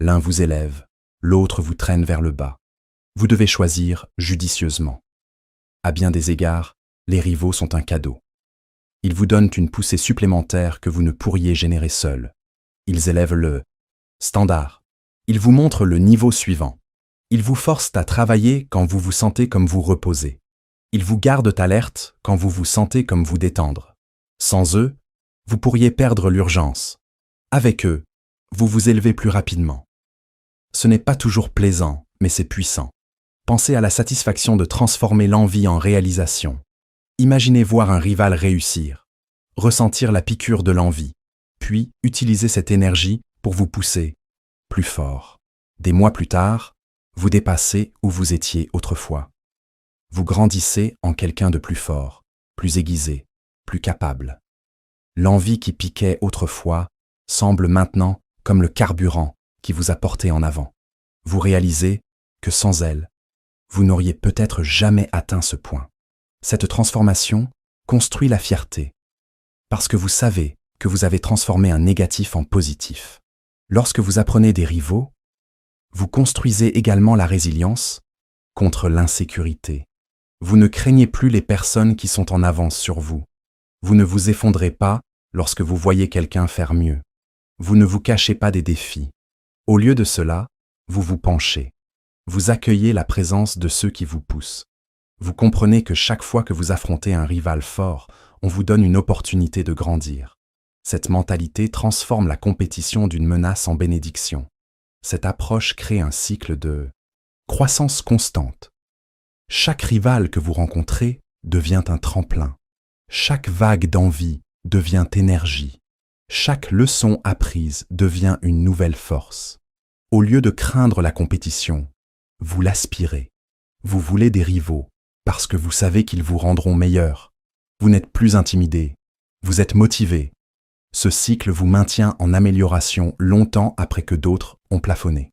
L'un vous élève, l'autre vous traîne vers le bas. Vous devez choisir judicieusement. À bien des égards, les rivaux sont un cadeau. Ils vous donnent une poussée supplémentaire que vous ne pourriez générer seul. Ils élèvent le standard. Ils vous montrent le niveau suivant. Ils vous forcent à travailler quand vous vous sentez comme vous reposer. Ils vous gardent alerte quand vous vous sentez comme vous détendre. Sans eux, vous pourriez perdre l'urgence. Avec eux, vous vous élevez plus rapidement. Ce n'est pas toujours plaisant, mais c'est puissant. Pensez à la satisfaction de transformer l'envie en réalisation. Imaginez voir un rival réussir, ressentir la piqûre de l'envie, puis utiliser cette énergie pour vous pousser plus fort. Des mois plus tard, vous dépassez où vous étiez autrefois. Vous grandissez en quelqu'un de plus fort, plus aiguisé, plus capable. L'envie qui piquait autrefois semble maintenant comme le carburant qui vous a porté en avant. Vous réalisez que sans elle, vous n'auriez peut-être jamais atteint ce point. Cette transformation construit la fierté, parce que vous savez que vous avez transformé un négatif en positif. Lorsque vous apprenez des rivaux, vous construisez également la résilience contre l'insécurité. Vous ne craignez plus les personnes qui sont en avance sur vous. Vous ne vous effondrez pas lorsque vous voyez quelqu'un faire mieux. Vous ne vous cachez pas des défis. Au lieu de cela, vous vous penchez. Vous accueillez la présence de ceux qui vous poussent. Vous comprenez que chaque fois que vous affrontez un rival fort, on vous donne une opportunité de grandir. Cette mentalité transforme la compétition d'une menace en bénédiction. Cette approche crée un cycle de croissance constante. Chaque rival que vous rencontrez devient un tremplin. Chaque vague d'envie devient énergie. Chaque leçon apprise devient une nouvelle force. Au lieu de craindre la compétition, vous l'aspirez. Vous voulez des rivaux parce que vous savez qu'ils vous rendront meilleurs. Vous n'êtes plus intimidé. Vous êtes motivé. Ce cycle vous maintient en amélioration longtemps après que d'autres ont plafonné.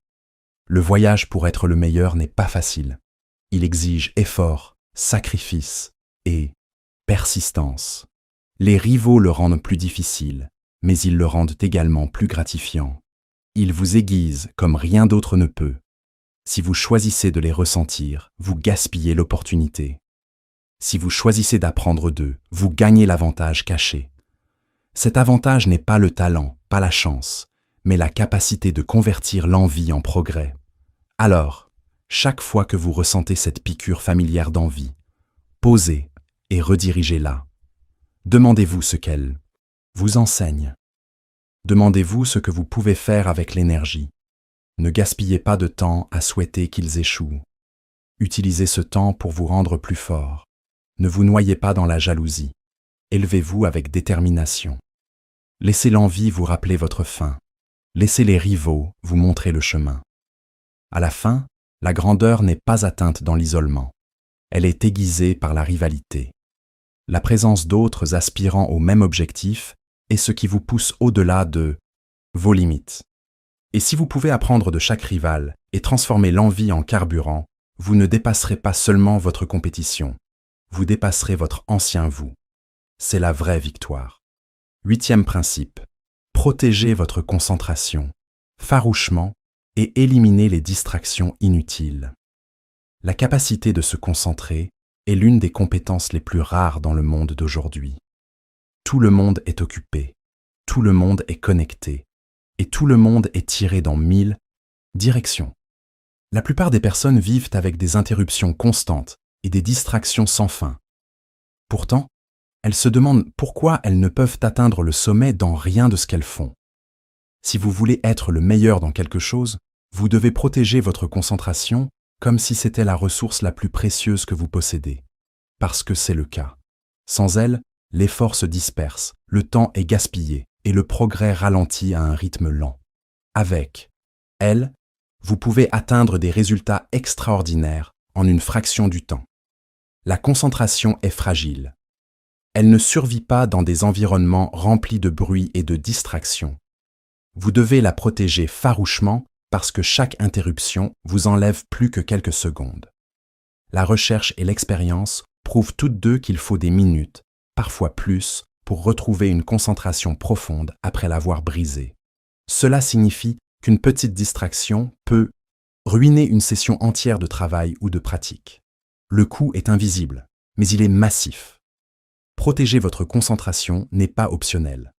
Le voyage pour être le meilleur n'est pas facile. Il exige effort, sacrifice et persistance. Les rivaux le rendent plus difficile, mais ils le rendent également plus gratifiant. Ils vous aiguisent comme rien d'autre ne peut. Si vous choisissez de les ressentir, vous gaspillez l'opportunité. Si vous choisissez d'apprendre d'eux, vous gagnez l'avantage caché. Cet avantage n'est pas le talent, pas la chance, mais la capacité de convertir l'envie en progrès. Alors, chaque fois que vous ressentez cette piqûre familière d'envie, posez et redirigez-la. Demandez-vous ce qu'elle vous enseigne. Demandez-vous ce que vous pouvez faire avec l'énergie. Ne gaspillez pas de temps à souhaiter qu'ils échouent. Utilisez ce temps pour vous rendre plus fort. Ne vous noyez pas dans la jalousie. Élevez-vous avec détermination. Laissez l'envie vous rappeler votre faim. Laissez les rivaux vous montrer le chemin. À la fin, la grandeur n'est pas atteinte dans l'isolement. Elle est aiguisée par la rivalité. La présence d'autres aspirant au même objectif est ce qui vous pousse au-delà de vos limites. Et si vous pouvez apprendre de chaque rival et transformer l'envie en carburant, vous ne dépasserez pas seulement votre compétition, vous dépasserez votre ancien vous. C'est la vraie victoire. 8e principe. Protégez votre concentration, farouchement, et éliminez les distractions inutiles. La capacité de se concentrer est l'une des compétences les plus rares dans le monde d'aujourd'hui. Tout le monde est occupé, tout le monde est connecté, et tout le monde est tiré dans 1000 directions. La plupart des personnes vivent avec des interruptions constantes et des distractions sans fin. Pourtant, elles se demandent pourquoi elles ne peuvent atteindre le sommet dans rien de ce qu'elles font. Si vous voulez être le meilleur dans quelque chose, vous devez protéger votre concentration comme si c'était la ressource la plus précieuse que vous possédez. Parce que c'est le cas. Sans elle, l'effort se disperse, le temps est gaspillé et le progrès ralentit à un rythme lent. Avec elle, vous pouvez atteindre des résultats extraordinaires en une fraction du temps. La concentration est fragile. Elle ne survit pas dans des environnements remplis de bruit et de distractions. Vous devez la protéger farouchement parce que chaque interruption vous enlève plus que quelques secondes. La recherche et l'expérience prouvent toutes deux qu'il faut des minutes, parfois plus, pour retrouver une concentration profonde après l'avoir brisée. Cela signifie qu'une petite distraction peut ruiner une session entière de travail ou de pratique. Le coût est invisible, mais il est massif. Protéger votre concentration n'est pas optionnel.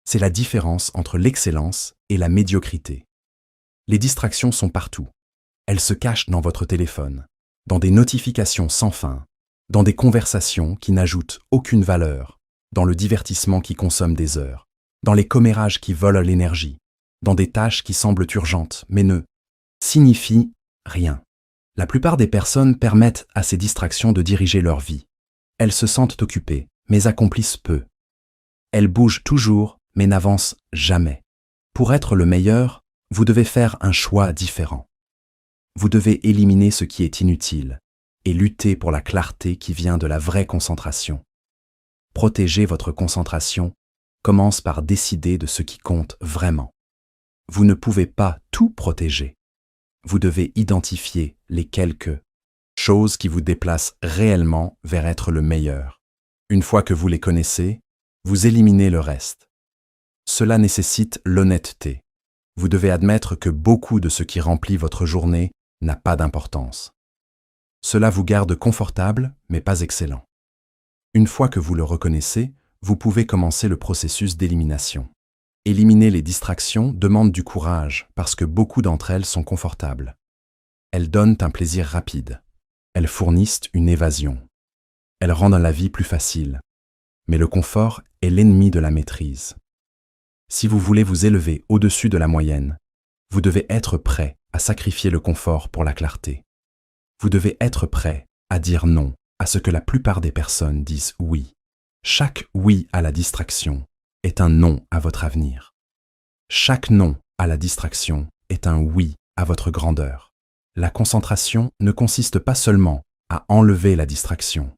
C'est la différence entre l'excellence et la médiocrité. Les distractions sont partout. Elles se cachent dans votre téléphone, dans des notifications sans fin, dans des conversations qui n'ajoutent aucune valeur, dans le divertissement qui consomme des heures, dans les commérages qui volent l'énergie, dans des tâches qui semblent urgentes mais ne signifient rien. La plupart des personnes permettent à ces distractions de diriger leur vie. Elles se sentent occupées, mais accomplissent peu. Elles bougent toujours, mais n'avancent jamais. Pour être le meilleur, vous devez faire un choix différent. Vous devez éliminer ce qui est inutile et lutter pour la clarté qui vient de la vraie concentration. Protéger votre concentration commence par décider de ce qui compte vraiment. Vous ne pouvez pas tout protéger. Vous devez identifier les quelques choses qui vous déplacent réellement vers être le meilleur. Une fois que vous les connaissez, vous éliminez le reste. Cela nécessite l'honnêteté. Vous devez admettre que beaucoup de ce qui remplit votre journée n'a pas d'importance. Cela vous garde confortable, mais pas excellent. Une fois que vous le reconnaissez, vous pouvez commencer le processus d'élimination. Éliminer les distractions demande du courage parce que beaucoup d'entre elles sont confortables. Elles donnent un plaisir rapide. Elles fournissent une évasion. Elles rendent la vie plus facile. Mais le confort est l'ennemi de la maîtrise. Si vous voulez vous élever au-dessus de la moyenne, vous devez être prêt à sacrifier le confort pour la clarté. Vous devez être prêt à dire non à ce que la plupart des personnes disent oui. Chaque oui à la distraction est un non à votre avenir. Chaque non à la distraction est un oui à votre grandeur. La concentration ne consiste pas seulement à enlever la distraction.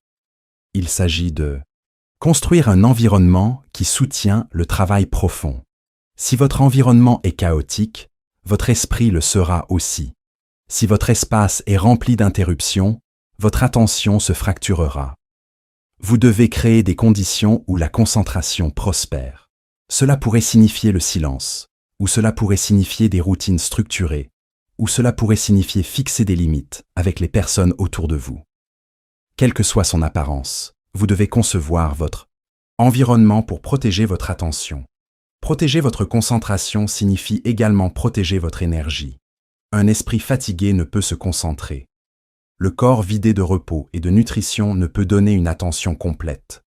Il s'agit de construire un environnement qui soutient le travail profond. Si votre environnement est chaotique, votre esprit le sera aussi. Si votre espace est rempli d'interruptions, votre attention se fracturera. Vous devez créer des conditions où la concentration prospère. Cela pourrait signifier le silence, ou cela pourrait signifier des routines structurées, ou cela pourrait signifier fixer des limites avec les personnes autour de vous. Quelle que soit son apparence, vous devez concevoir votre environnement pour protéger votre attention. Protéger votre concentration signifie également protéger votre énergie. Un esprit fatigué ne peut se concentrer. Le corps vidé de repos et de nutrition ne peut donner une attention complète.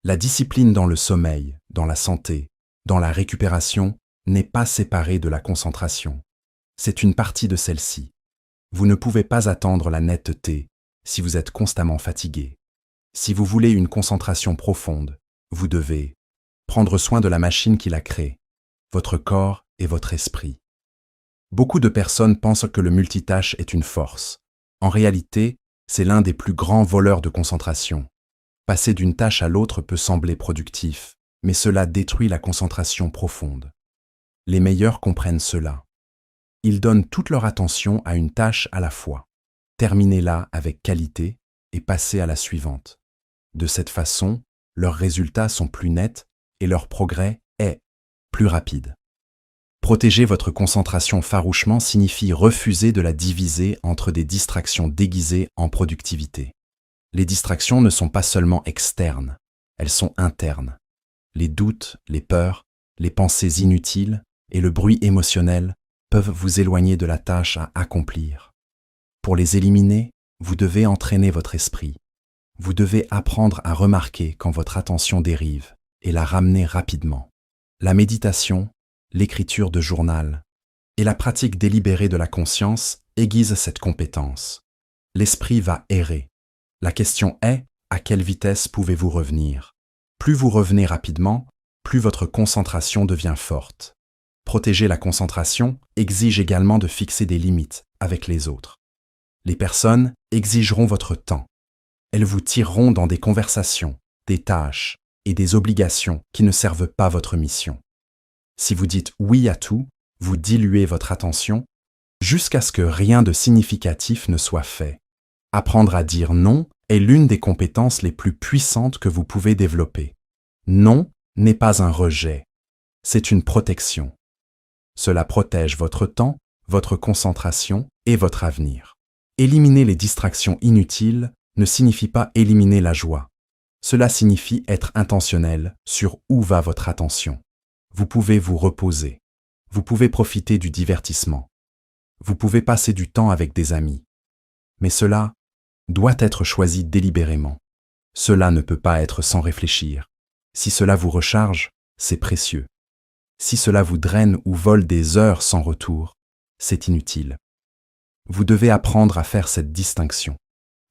La discipline dans le sommeil, dans la santé, dans la récupération n'est pas séparée de la concentration. C'est une partie de celle-ci. Vous ne pouvez pas attendre la netteté si vous êtes constamment fatigué. Si vous voulez une concentration profonde, vous devez prendre soin de la machine qui l'a créée, votre corps et votre esprit. Beaucoup de personnes pensent que le multitâche est une force. En réalité, c'est l'un des plus grands voleurs de concentration. Passer d'une tâche à l'autre peut sembler productif, mais cela détruit la concentration profonde. Les meilleurs comprennent cela. Ils donnent toute leur attention à une tâche à la fois. Terminez-la avec qualité et passez à la suivante. De cette façon, leurs résultats sont plus nets et leur progrès est plus rapide. Protéger votre concentration farouchement signifie refuser de la diviser entre des distractions déguisées en productivité. Les distractions ne sont pas seulement externes, elles sont internes. Les doutes, les peurs, les pensées inutiles et le bruit émotionnel peuvent vous éloigner de la tâche à accomplir. Pour les éliminer, vous devez entraîner votre esprit. Vous devez apprendre à remarquer quand votre attention dérive et la ramener rapidement. La méditation, l'écriture de journal et la pratique délibérée de la conscience aiguisent cette compétence. L'esprit va errer. La question est, à quelle vitesse pouvez-vous revenir? Plus vous revenez rapidement, plus votre concentration devient forte. Protéger la concentration exige également de fixer des limites avec les autres. Les personnes exigeront votre temps. Elles vous tireront dans des conversations, des tâches et des obligations qui ne servent pas votre mission. Si vous dites oui à tout, vous diluez votre attention jusqu'à ce que rien de significatif ne soit fait. Apprendre à dire non est l'une des compétences les plus puissantes que vous pouvez développer. Non n'est pas un rejet, c'est une protection. Cela protège votre temps, votre concentration et votre avenir. Éliminer les distractions inutiles ne signifie pas éliminer la joie. Cela signifie être intentionnel sur où va votre attention. Vous pouvez vous reposer. Vous pouvez profiter du divertissement. Vous pouvez passer du temps avec des amis. Mais cela doit être choisi délibérément. Cela ne peut pas être sans réfléchir. Si cela vous recharge, c'est précieux. Si cela vous draine ou vole des heures sans retour, c'est inutile. Vous devez apprendre à faire cette distinction.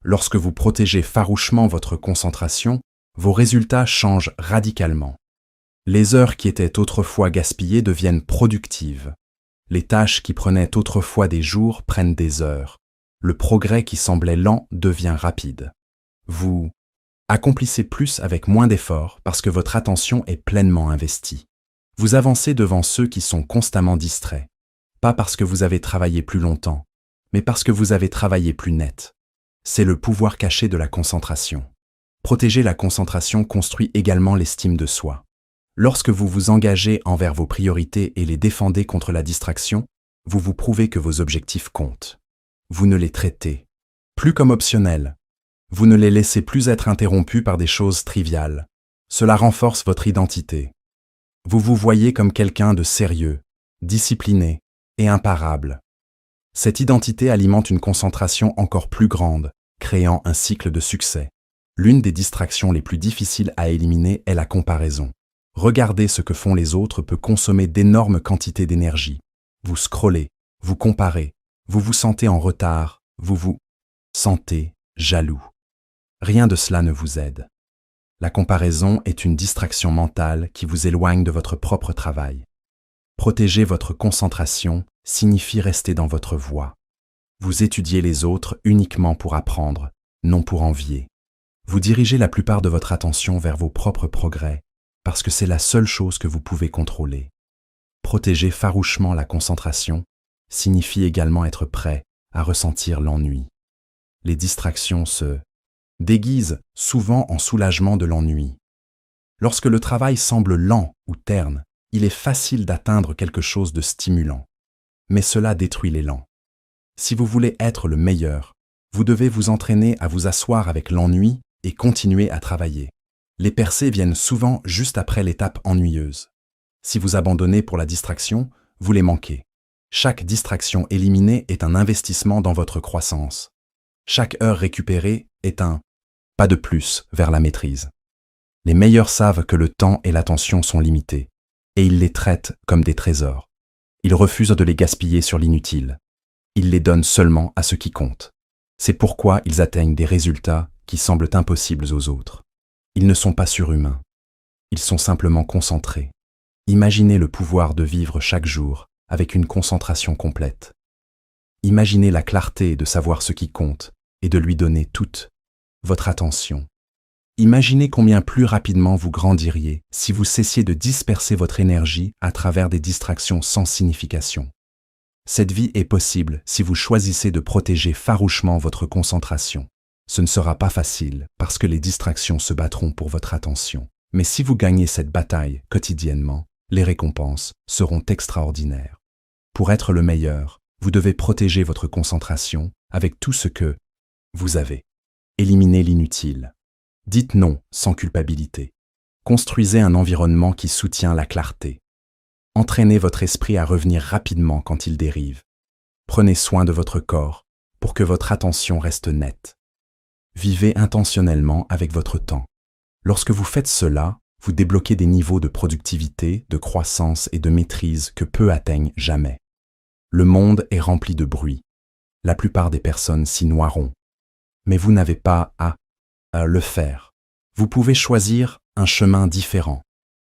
Lorsque vous protégez farouchement votre concentration, vos résultats changent radicalement. Les heures qui étaient autrefois gaspillées deviennent productives. Les tâches qui prenaient autrefois des jours prennent des heures. Le progrès qui semblait lent devient rapide. Vous accomplissez plus avec moins d'efforts parce que votre attention est pleinement investie. Vous avancez devant ceux qui sont constamment distraits, pas parce que vous avez travaillé plus longtemps, mais parce que vous avez travaillé plus net. C'est le pouvoir caché de la concentration. Protéger la concentration construit également l'estime de soi. Lorsque vous vous engagez envers vos priorités et les défendez contre la distraction, vous vous prouvez que vos objectifs comptent. Vous ne les traitez plus comme optionnels. Vous ne les laissez plus être interrompus par des choses triviales. Cela renforce votre identité. Vous vous voyez comme quelqu'un de sérieux, discipliné et imparable. Cette identité alimente une concentration encore plus grande, créant un cycle de succès. L'une des distractions les plus difficiles à éliminer est la comparaison. Regarder ce que font les autres peut consommer d'énormes quantités d'énergie. Vous scrollez, vous comparez, vous vous sentez en retard, vous vous sentez jaloux. Rien de cela ne vous aide. La comparaison est une distraction mentale qui vous éloigne de votre propre travail. Protéger votre concentration signifie rester dans votre voie. Vous étudiez les autres uniquement pour apprendre, non pour envier. Vous dirigez la plupart de votre attention vers vos propres progrès, parce que c'est la seule chose que vous pouvez contrôler. Protéger farouchement la concentration signifie également être prêt à ressentir l'ennui. Les distractions se déguisent souvent en soulagement de l'ennui. Lorsque le travail semble lent ou terne, il est facile d'atteindre quelque chose de stimulant. Mais cela détruit l'élan. Si vous voulez être le meilleur, vous devez vous entraîner à vous asseoir avec l'ennui et continuer à travailler. Les percées viennent souvent juste après l'étape ennuyeuse. Si vous abandonnez pour la distraction, vous les manquez. Chaque distraction éliminée est un investissement dans votre croissance. Chaque heure récupérée est un pas de plus vers la maîtrise. Les meilleurs savent que le temps et l'attention sont limités, et ils les traitent comme des trésors. Ils refusent de les gaspiller sur l'inutile. Ils les donnent seulement à ce qui compte. C'est pourquoi ils atteignent des résultats qui semblent impossibles aux autres. Ils ne sont pas surhumains. Ils sont simplement concentrés. Imaginez le pouvoir de vivre chaque jour avec une concentration complète. Imaginez la clarté de savoir ce qui compte et de lui donner toute votre attention. Imaginez combien plus rapidement vous grandiriez si vous cessiez de disperser votre énergie à travers des distractions sans signification. Cette vie est possible si vous choisissez de protéger farouchement votre concentration. Ce ne sera pas facile parce que les distractions se battront pour votre attention. Mais si vous gagnez cette bataille quotidiennement, les récompenses seront extraordinaires. Pour être le meilleur, vous devez protéger votre concentration avec tout ce que vous avez. Éliminez l'inutile. Dites non sans culpabilité. Construisez un environnement qui soutient la clarté. Entraînez votre esprit à revenir rapidement quand il dérive. Prenez soin de votre corps pour que votre attention reste nette. Vivez intentionnellement avec votre temps. Lorsque vous faites cela, vous débloquez des niveaux de productivité, de croissance et de maîtrise que peu atteignent jamais. Le monde est rempli de bruit. La plupart des personnes s'y noieront. Mais vous n'avez pas à le faire. Vous pouvez choisir un chemin différent.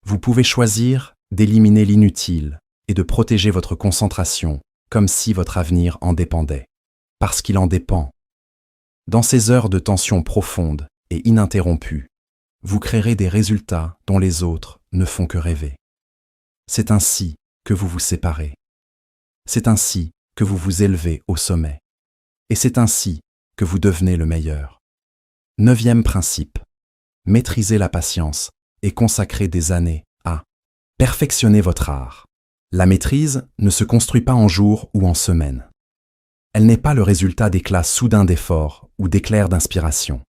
Vous pouvez choisir d'éliminer l'inutile et de protéger votre concentration comme si votre avenir en dépendait. Parce qu'il en dépend. Dans ces heures de tension profonde et ininterrompue, vous créerez des résultats dont les autres ne font que rêver. C'est ainsi que vous vous séparez. C'est ainsi que vous vous élevez au sommet. Et c'est ainsi que vous devenez le meilleur. 9e principe. Maîtrisez la patience et consacrez des années à perfectionner votre art. La maîtrise ne se construit pas en jours ou en semaines. Elle n'est pas le résultat d'éclats soudains d'efforts ou d'éclairs d'inspiration.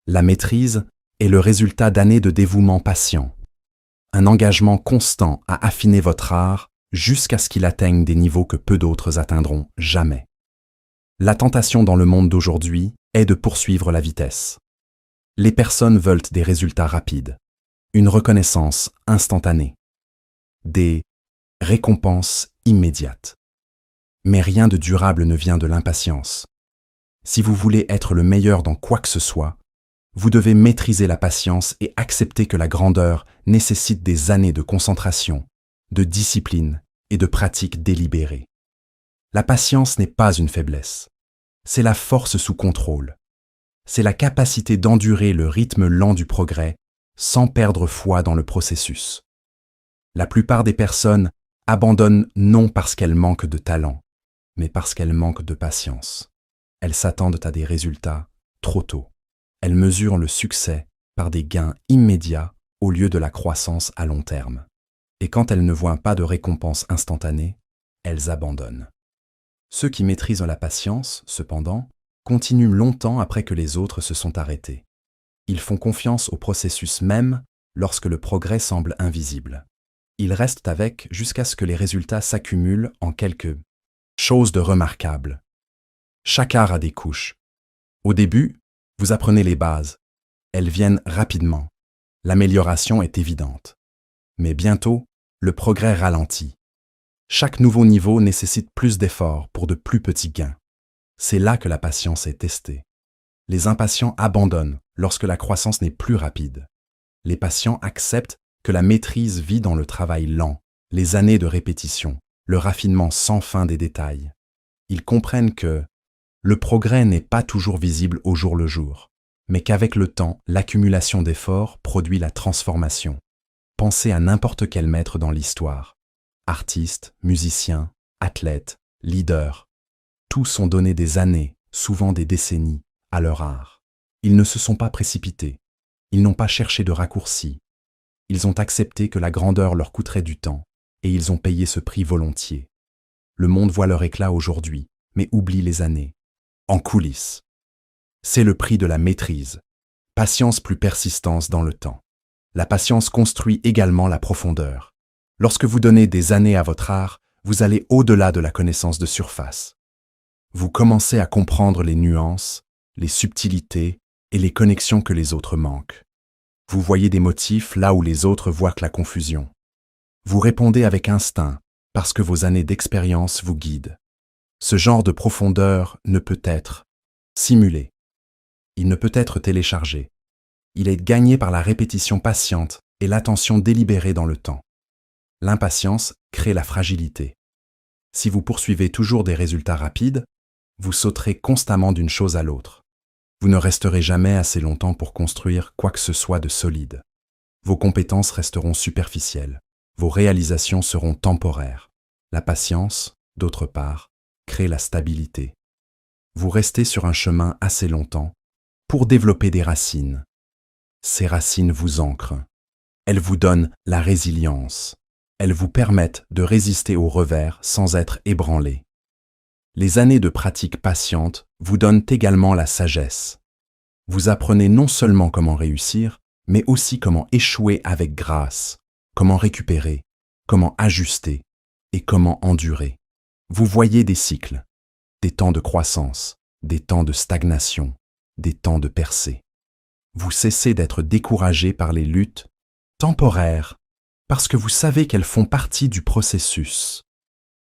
La maîtrise est le résultat d'années de dévouement patient. Un engagement constant à affiner votre art jusqu'à ce qu'il atteigne des niveaux que peu d'autres atteindront jamais. La tentation dans le monde d'aujourd'hui est de poursuivre la vitesse. Les personnes veulent des résultats rapides, une reconnaissance instantanée, des récompenses immédiates. Mais rien de durable ne vient de l'impatience. Si vous voulez être le meilleur dans quoi que ce soit, vous devez maîtriser la patience et accepter que la grandeur nécessite des années de concentration, de discipline et de pratique délibérée. La patience n'est pas une faiblesse. C'est la force sous contrôle. C'est la capacité d'endurer le rythme lent du progrès sans perdre foi dans le processus. La plupart des personnes abandonnent non parce qu'elles manquent de talent, mais parce qu'elles manquent de patience. Elles s'attendent à des résultats trop tôt. Elles mesurent le succès par des gains immédiats au lieu de la croissance à long terme. Et quand elles ne voient pas de récompense instantanée, elles abandonnent. Ceux qui maîtrisent la patience, cependant, continuent longtemps après que les autres se sont arrêtés. Ils font confiance au processus même lorsque le progrès semble invisible. Ils restent avec jusqu'à ce que les résultats s'accumulent en quelque chose de remarquable. Chaque art a des couches. Au début, vous apprenez les bases. Elles viennent rapidement. L'amélioration est évidente. Mais bientôt, le progrès ralentit. Chaque nouveau niveau nécessite plus d'efforts pour de plus petits gains. C'est là que la patience est testée. Les impatients abandonnent lorsque la croissance n'est plus rapide. Les patients acceptent que la maîtrise vit dans le travail lent, les années de répétition, le raffinement sans fin des détails. Ils comprennent que le progrès n'est pas toujours visible au jour le jour, mais qu'avec le temps, l'accumulation d'efforts produit la transformation. Pensez à n'importe quel maître dans l'histoire. Artistes, musiciens, athlètes, leaders. Tous ont donné des années, souvent des décennies, à leur art. Ils ne se sont pas précipités. Ils n'ont pas cherché de raccourcis. Ils ont accepté que la grandeur leur coûterait du temps, et ils ont payé ce prix volontiers. Le monde voit leur éclat aujourd'hui, mais oublie les années. En coulisses. C'est le prix de la maîtrise. Patience plus persistance dans le temps. La patience construit également la profondeur. Lorsque vous donnez des années à votre art, vous allez au-delà de la connaissance de surface. Vous commencez à comprendre les nuances, les subtilités et les connexions que les autres manquent. Vous voyez des motifs là où les autres voient que la confusion. Vous répondez avec instinct parce que vos années d'expérience vous guident. Ce genre de profondeur ne peut être simulé. Il ne peut être téléchargé. Il est gagné par la répétition patiente et l'attention délibérée dans le temps. L'impatience crée la fragilité. Si vous poursuivez toujours des résultats rapides, vous sauterez constamment d'une chose à l'autre. Vous ne resterez jamais assez longtemps pour construire quoi que ce soit de solide. Vos compétences resteront superficielles. Vos réalisations seront temporaires. La patience, d'autre part, crée la stabilité. Vous restez sur un chemin assez longtemps pour développer des racines. Ces racines vous ancrent. Elles vous donnent la résilience. Elles vous permettent de résister aux revers sans être ébranlé. Les années de pratique patiente vous donnent également la sagesse. Vous apprenez non seulement comment réussir, mais aussi comment échouer avec grâce, comment récupérer, comment ajuster et comment endurer. Vous voyez des cycles, des temps de croissance, des temps de stagnation, des temps de percée. Vous cessez d'être découragé par les luttes temporaires parce que vous savez qu'elles font partie du processus.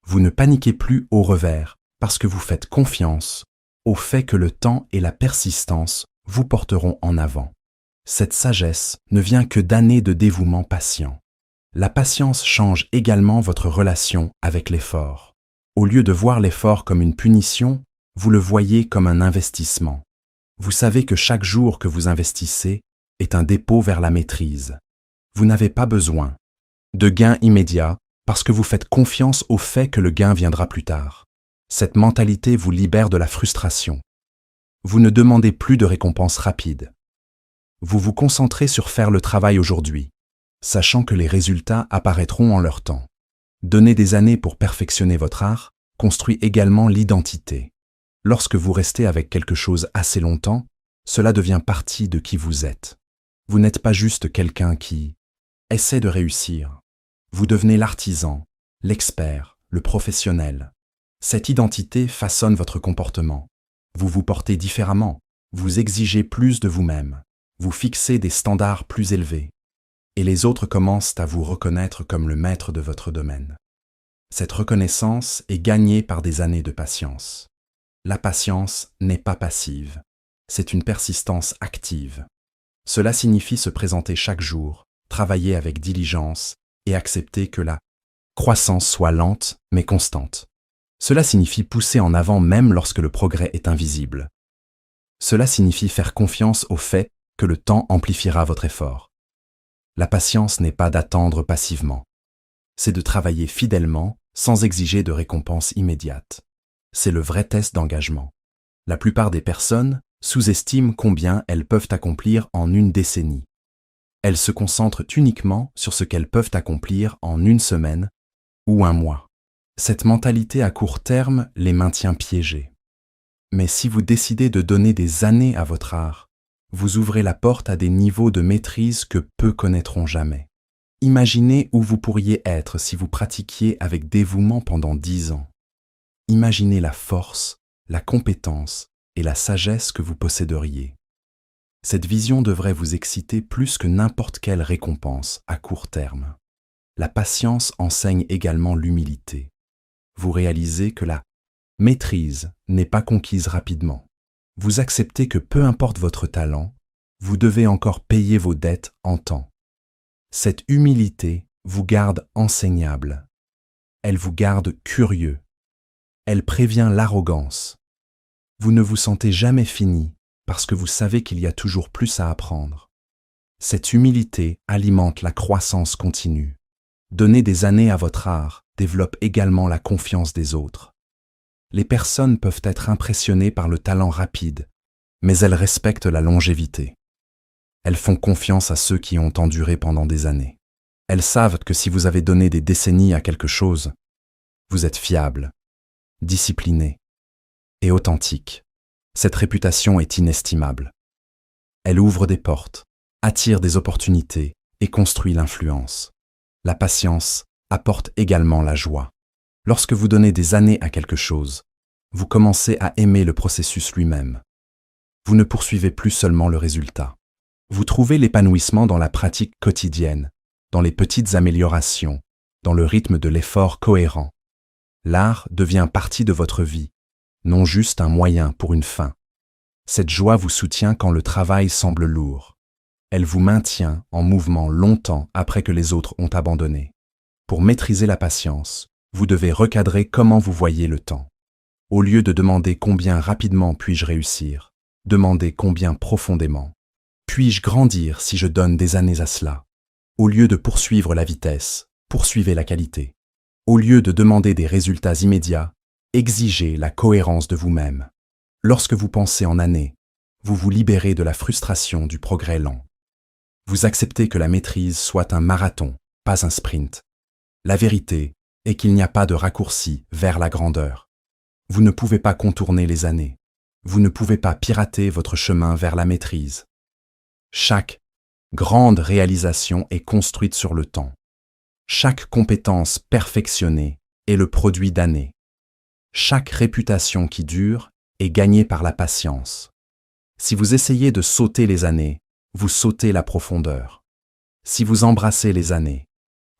Vous ne paniquez plus au revers parce que vous faites confiance au fait que le temps et la persistance vous porteront en avant. Cette sagesse ne vient que d'années de dévouement patient. La patience change également votre relation avec l'effort. Au lieu de voir l'effort comme une punition, vous le voyez comme un investissement. Vous savez que chaque jour que vous investissez est un dépôt vers la maîtrise. Vous n'avez pas besoin de gains immédiats parce que vous faites confiance au fait que le gain viendra plus tard. Cette mentalité vous libère de la frustration. Vous ne demandez plus de récompenses rapides. Vous vous concentrez sur faire le travail aujourd'hui, sachant que les résultats apparaîtront en leur temps. Donner des années pour perfectionner votre art construit également l'identité. Lorsque vous restez avec quelque chose assez longtemps, cela devient partie de qui vous êtes. Vous n'êtes pas juste quelqu'un qui essaie de réussir. Vous devenez l'artisan, l'expert, le professionnel. Cette identité façonne votre comportement. Vous vous portez différemment, vous exigez plus de vous-même, vous fixez des standards plus élevés, et les autres commencent à vous reconnaître comme le maître de votre domaine. Cette reconnaissance est gagnée par des années de patience. La patience n'est pas passive, c'est une persistance active. Cela signifie se présenter chaque jour, travailler avec diligence et accepter que la croissance soit lente mais constante. Cela signifie pousser en avant même lorsque le progrès est invisible. Cela signifie faire confiance au fait que le temps amplifiera votre effort. La patience n'est pas d'attendre passivement. C'est de travailler fidèlement sans exiger de récompense immédiate. C'est le vrai test d'engagement. La plupart des personnes sous-estiment combien elles peuvent accomplir en une décennie. Elles se concentrent uniquement sur ce qu'elles peuvent accomplir en une semaine ou un mois. Cette mentalité à court terme les maintient piégés. Mais si vous décidez de donner des années à votre art, vous ouvrez la porte à des niveaux de maîtrise que peu connaîtront jamais. Imaginez où vous pourriez être si vous pratiquiez avec dévouement pendant 10 ans. Imaginez la force, la compétence et la sagesse que vous posséderiez. Cette vision devrait vous exciter plus que n'importe quelle récompense à court terme. La patience enseigne également l'humilité. Vous réalisez que la maîtrise n'est pas conquise rapidement. Vous acceptez que peu importe votre talent, vous devez encore payer vos dettes en temps. Cette humilité vous garde enseignable. Elle vous garde curieux. Elle prévient l'arrogance. Vous ne vous sentez jamais fini parce que vous savez qu'il y a toujours plus à apprendre. Cette humilité alimente la croissance continue. Donner des années à votre art développe également la confiance des autres. Les personnes peuvent être impressionnées par le talent rapide, mais elles respectent la longévité. Elles font confiance à ceux qui ont enduré pendant des années. Elles savent que si vous avez donné des décennies à quelque chose, vous êtes fiable, discipliné et authentique. Cette réputation est inestimable. Elle ouvre des portes, attire des opportunités et construit l'influence. La patience apporte également la joie. Lorsque vous donnez des années à quelque chose, vous commencez à aimer le processus lui-même. Vous ne poursuivez plus seulement le résultat. Vous trouvez l'épanouissement dans la pratique quotidienne, dans les petites améliorations, dans le rythme de l'effort cohérent. L'art devient partie de votre vie, non juste un moyen pour une fin. Cette joie vous soutient quand le travail semble lourd. Elle vous maintient en mouvement longtemps après que les autres ont abandonné. Pour maîtriser la patience, vous devez recadrer comment vous voyez le temps. Au lieu de demander combien rapidement puis-je réussir, demandez combien profondément. Puis-je grandir si je donne des années à cela? Au lieu de poursuivre la vitesse, poursuivez la qualité. Au lieu de demander des résultats immédiats, exigez la cohérence de vous-même. Lorsque vous pensez en années, vous vous libérez de la frustration du progrès lent. Vous acceptez que la maîtrise soit un marathon, pas un sprint. La vérité est qu'il n'y a pas de raccourci vers la grandeur. Vous ne pouvez pas contourner les années. Vous ne pouvez pas pirater votre chemin vers la maîtrise. Chaque grande réalisation est construite sur le temps. Chaque compétence perfectionnée est le produit d'années. Chaque réputation qui dure est gagnée par la patience. Si vous essayez de sauter les années, vous sautez la profondeur. Si vous embrassez les années,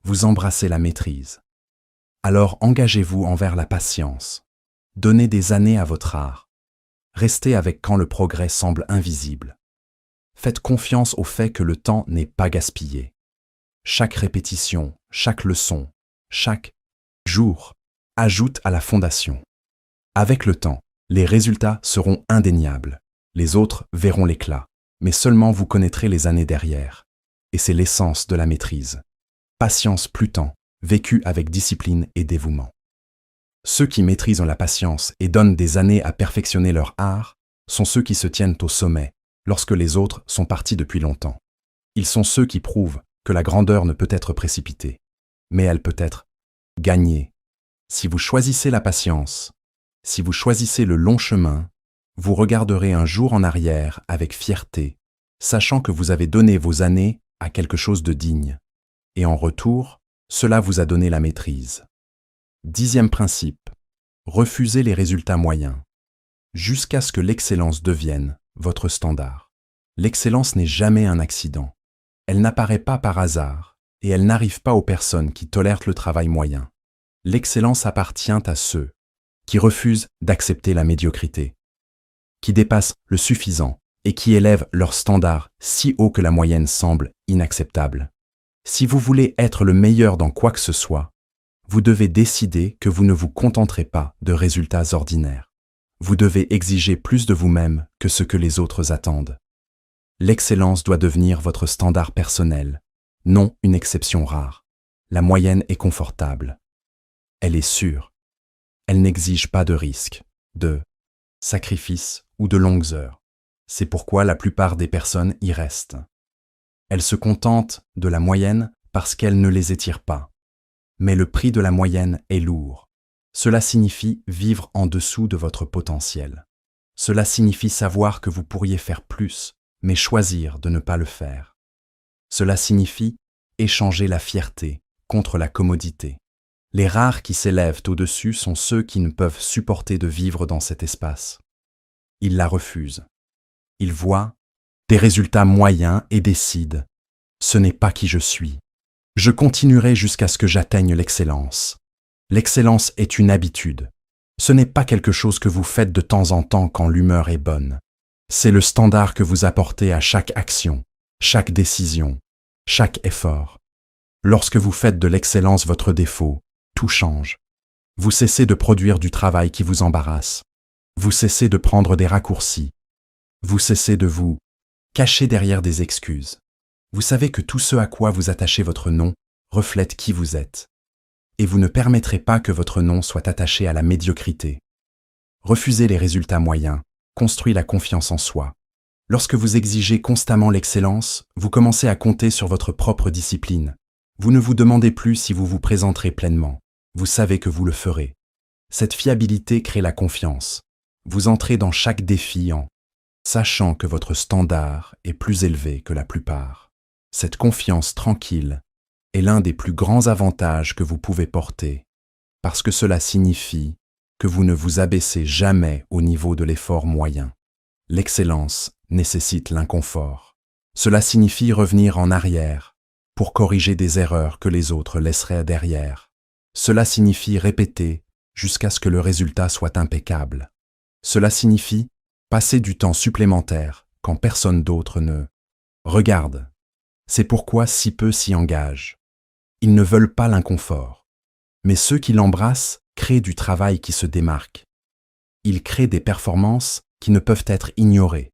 vous embrassez la maîtrise. Alors engagez-vous envers la patience. Donnez des années à votre art. Restez avec quand le progrès semble invisible. Faites confiance au fait que le temps n'est pas gaspillé. Chaque répétition, chaque leçon, chaque jour ajoute à la fondation. Avec le temps, les résultats seront indéniables. Les autres verront l'éclat, mais seulement vous connaîtrez les années derrière. Et c'est l'essence de la maîtrise. Patience plus temps, vécue avec discipline et dévouement. Ceux qui maîtrisent la patience et donnent des années à perfectionner leur art sont ceux qui se tiennent au sommet, lorsque les autres sont partis depuis longtemps. Ils sont ceux qui prouvent que la grandeur ne peut être précipitée, mais elle peut être gagnée. Si vous choisissez la patience, si vous choisissez le long chemin, vous regarderez un jour en arrière avec fierté, sachant que vous avez donné vos années à quelque chose de digne. Et en retour, cela vous a donné la maîtrise. 10e principe, refusez les résultats moyens, jusqu'à ce que l'excellence devienne votre standard. L'excellence n'est jamais un accident. Elle n'apparaît pas par hasard et elle n'arrive pas aux personnes qui tolèrent le travail moyen. L'excellence appartient à ceux qui refusent d'accepter la médiocrité, qui dépassent le suffisant et qui élèvent leur standard si haut que la moyenne semble inacceptable. Si vous voulez être le meilleur dans quoi que ce soit, vous devez décider que vous ne vous contenterez pas de résultats ordinaires. Vous devez exiger plus de vous-même que ce que les autres attendent. L'excellence doit devenir votre standard personnel, non une exception rare. La moyenne est confortable. Elle est sûre. Elle n'exige pas de risque, de sacrifice ou de longues heures. C'est pourquoi la plupart des personnes y restent. Elles se contentent de la moyenne parce qu'elle ne les étire pas. Mais le prix de la moyenne est lourd. Cela signifie vivre en dessous de votre potentiel. Cela signifie savoir que vous pourriez faire plus, mais choisir de ne pas le faire. Cela signifie échanger la fierté contre la commodité. Les rares qui s'élèvent au-dessus sont ceux qui ne peuvent supporter de vivre dans cet espace. Ils la refusent. Ils voient des résultats moyens et décident « ce n'est pas qui je suis ». Je continuerai jusqu'à ce que j'atteigne l'excellence. L'excellence est une habitude. Ce n'est pas quelque chose que vous faites de temps en temps quand l'humeur est bonne. C'est le standard que vous apportez à chaque action, chaque décision, chaque effort. Lorsque vous faites de l'excellence votre défaut, tout change. Vous cessez de produire du travail qui vous embarrasse. Vous cessez de prendre des raccourcis. Vous cessez de vous cacher derrière des excuses. Vous savez que tout ce à quoi vous attachez votre nom reflète qui vous êtes. Et vous ne permettrez pas que votre nom soit attaché à la médiocrité. Refuser les résultats moyens construit la confiance en soi. Lorsque vous exigez constamment l'excellence, vous commencez à compter sur votre propre discipline. Vous ne vous demandez plus si vous vous présenterez pleinement. Vous savez que vous le ferez. Cette fiabilité crée la confiance. Vous entrez dans chaque défi en sachant que votre standard est plus élevé que la plupart. Cette confiance tranquille est l'un des plus grands avantages que vous pouvez porter, parce que cela signifie que vous ne vous abaissez jamais au niveau de l'effort moyen. L'excellence nécessite l'inconfort. Cela signifie revenir en arrière pour corriger des erreurs que les autres laisseraient derrière. Cela signifie répéter jusqu'à ce que le résultat soit impeccable. Cela signifie passer du temps supplémentaire quand personne d'autre ne Regarde, c'est pourquoi si peu s'y engagent. Ils ne veulent pas l'inconfort. Mais ceux qui l'embrassent créent du travail qui se démarque. Ils créent des performances qui ne peuvent être ignorées.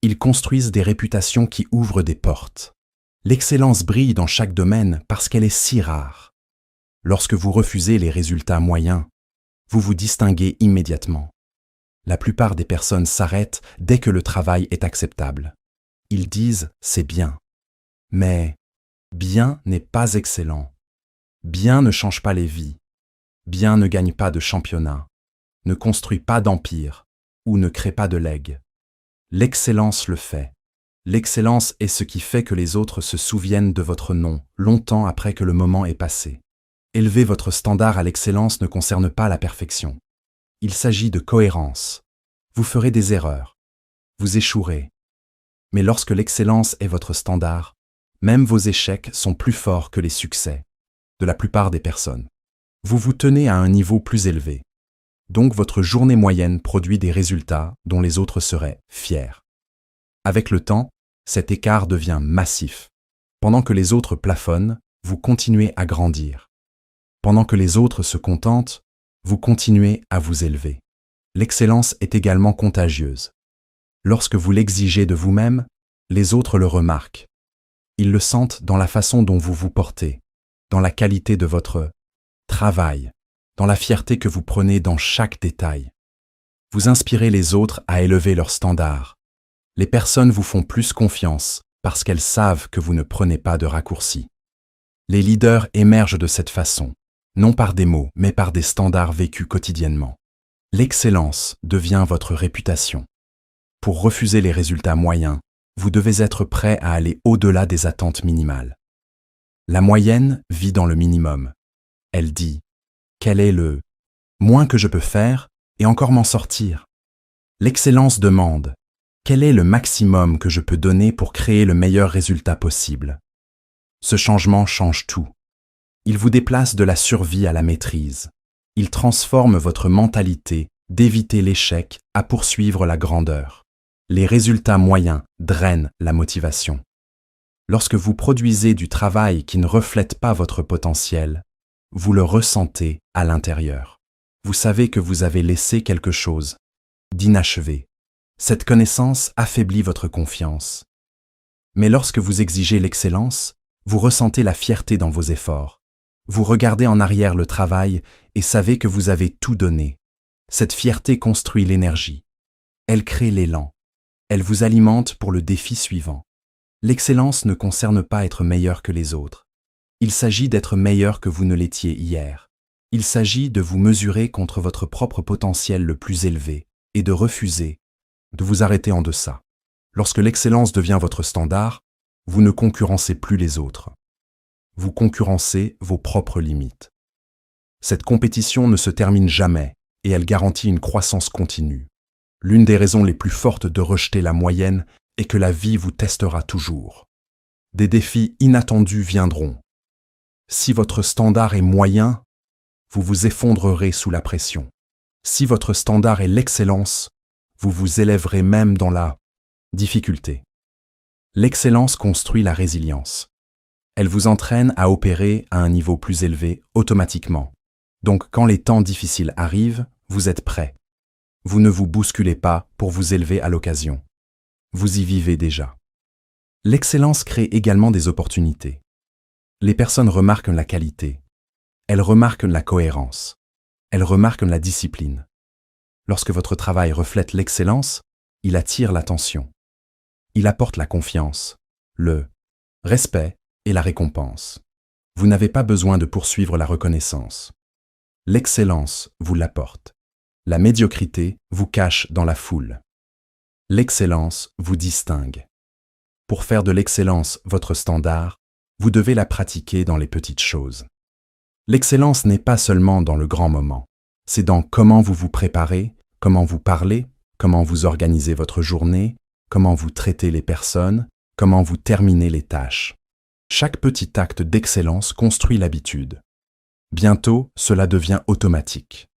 Ils construisent des réputations qui ouvrent des portes. L'excellence brille dans chaque domaine parce qu'elle est si rare. Lorsque vous refusez les résultats moyens, vous vous distinguez immédiatement. La plupart des personnes s'arrêtent dès que le travail est acceptable. Ils disent « c'est bien ». Mais bien n'est pas excellent. Bien ne change pas les vies. Bien ne gagne pas de championnat, ne construit pas d'empire ou ne crée pas de legs. L'excellence le fait. L'excellence est ce qui fait que les autres se souviennent de votre nom longtemps après que le moment est passé. Élever votre standard à l'excellence ne concerne pas la perfection. Il s'agit de cohérence. Vous ferez des erreurs. Vous échouerez. Mais lorsque l'excellence est votre standard, même vos échecs sont plus forts que les succès de la plupart des personnes. Vous vous tenez à un niveau plus élevé. Donc votre journée moyenne produit des résultats dont les autres seraient fiers. Avec le temps, cet écart devient massif. Pendant que les autres plafonnent, vous continuez à grandir. Pendant que les autres se contentent, vous continuez à vous élever. L'excellence est également contagieuse. Lorsque vous l'exigez de vous-même, les autres le remarquent. Ils le sentent dans la façon dont vous vous portez, dans la qualité de votre travail, dans la fierté que vous prenez dans chaque détail. Vous inspirez les autres à élever leurs standards. Les personnes vous font plus confiance parce qu'elles savent que vous ne prenez pas de raccourcis. Les leaders émergent de cette façon, non par des mots, mais par des standards vécus quotidiennement. L'excellence devient votre réputation. Pour refuser les résultats moyens, vous devez être prêt à aller au-delà des attentes minimales. La moyenne vit dans le minimum. Elle dit « Quel est le moins que je peux faire et encore m'en sortir ?» L'excellence demande « Quel est le maximum que je peux donner pour créer le meilleur résultat possible ?» Ce changement change tout. Il vous déplace de la survie à la maîtrise. Il transforme votre mentalité d'éviter l'échec à poursuivre la grandeur. Les résultats moyens drainent la motivation. Lorsque vous produisez du travail qui ne reflète pas votre potentiel, vous le ressentez à l'intérieur. Vous savez que vous avez laissé quelque chose d'inachevé. Cette connaissance affaiblit votre confiance. Mais lorsque vous exigez l'excellence, vous ressentez la fierté dans vos efforts. Vous regardez en arrière le travail et savez que vous avez tout donné. Cette fierté construit l'énergie. Elle crée l'élan. Elle vous alimente pour le défi suivant. L'excellence ne concerne pas être meilleur que les autres. Il s'agit d'être meilleur que vous ne l'étiez hier. Il s'agit de vous mesurer contre votre propre potentiel le plus élevé et de refuser de vous arrêter en deçà. Lorsque l'excellence devient votre standard, vous ne concurrencez plus les autres. Vous concurrencez vos propres limites. Cette compétition ne se termine jamais et elle garantit une croissance continue. L'une des raisons les plus fortes de rejeter la moyenne est que la vie vous testera toujours. Des défis inattendus viendront. Si votre standard est moyen, vous vous effondrerez sous la pression. Si votre standard est l'excellence, vous vous élèverez même dans la difficulté. L'excellence construit la résilience. Elle vous entraîne à opérer à un niveau plus élevé automatiquement. Donc quand les temps difficiles arrivent, vous êtes prêt. Vous ne vous bousculez pas pour vous élever à l'occasion. Vous y vivez déjà. L'excellence crée également des opportunités. Les personnes remarquent la qualité. Elles remarquent la cohérence. Elles remarquent la discipline. Lorsque votre travail reflète l'excellence, il attire l'attention. Il apporte la confiance, le respect et la récompense. Vous n'avez pas besoin de poursuivre la reconnaissance. L'excellence vous l'apporte. La médiocrité vous cache dans la foule. L'excellence vous distingue. Pour faire de l'excellence votre standard, vous devez la pratiquer dans les petites choses. L'excellence n'est pas seulement dans le grand moment. C'est dans comment vous vous préparez, comment vous parlez, comment vous organisez votre journée, comment vous traitez les personnes, comment vous terminez les tâches. Chaque petit acte d'excellence construit l'habitude. Bientôt, cela devient automatique.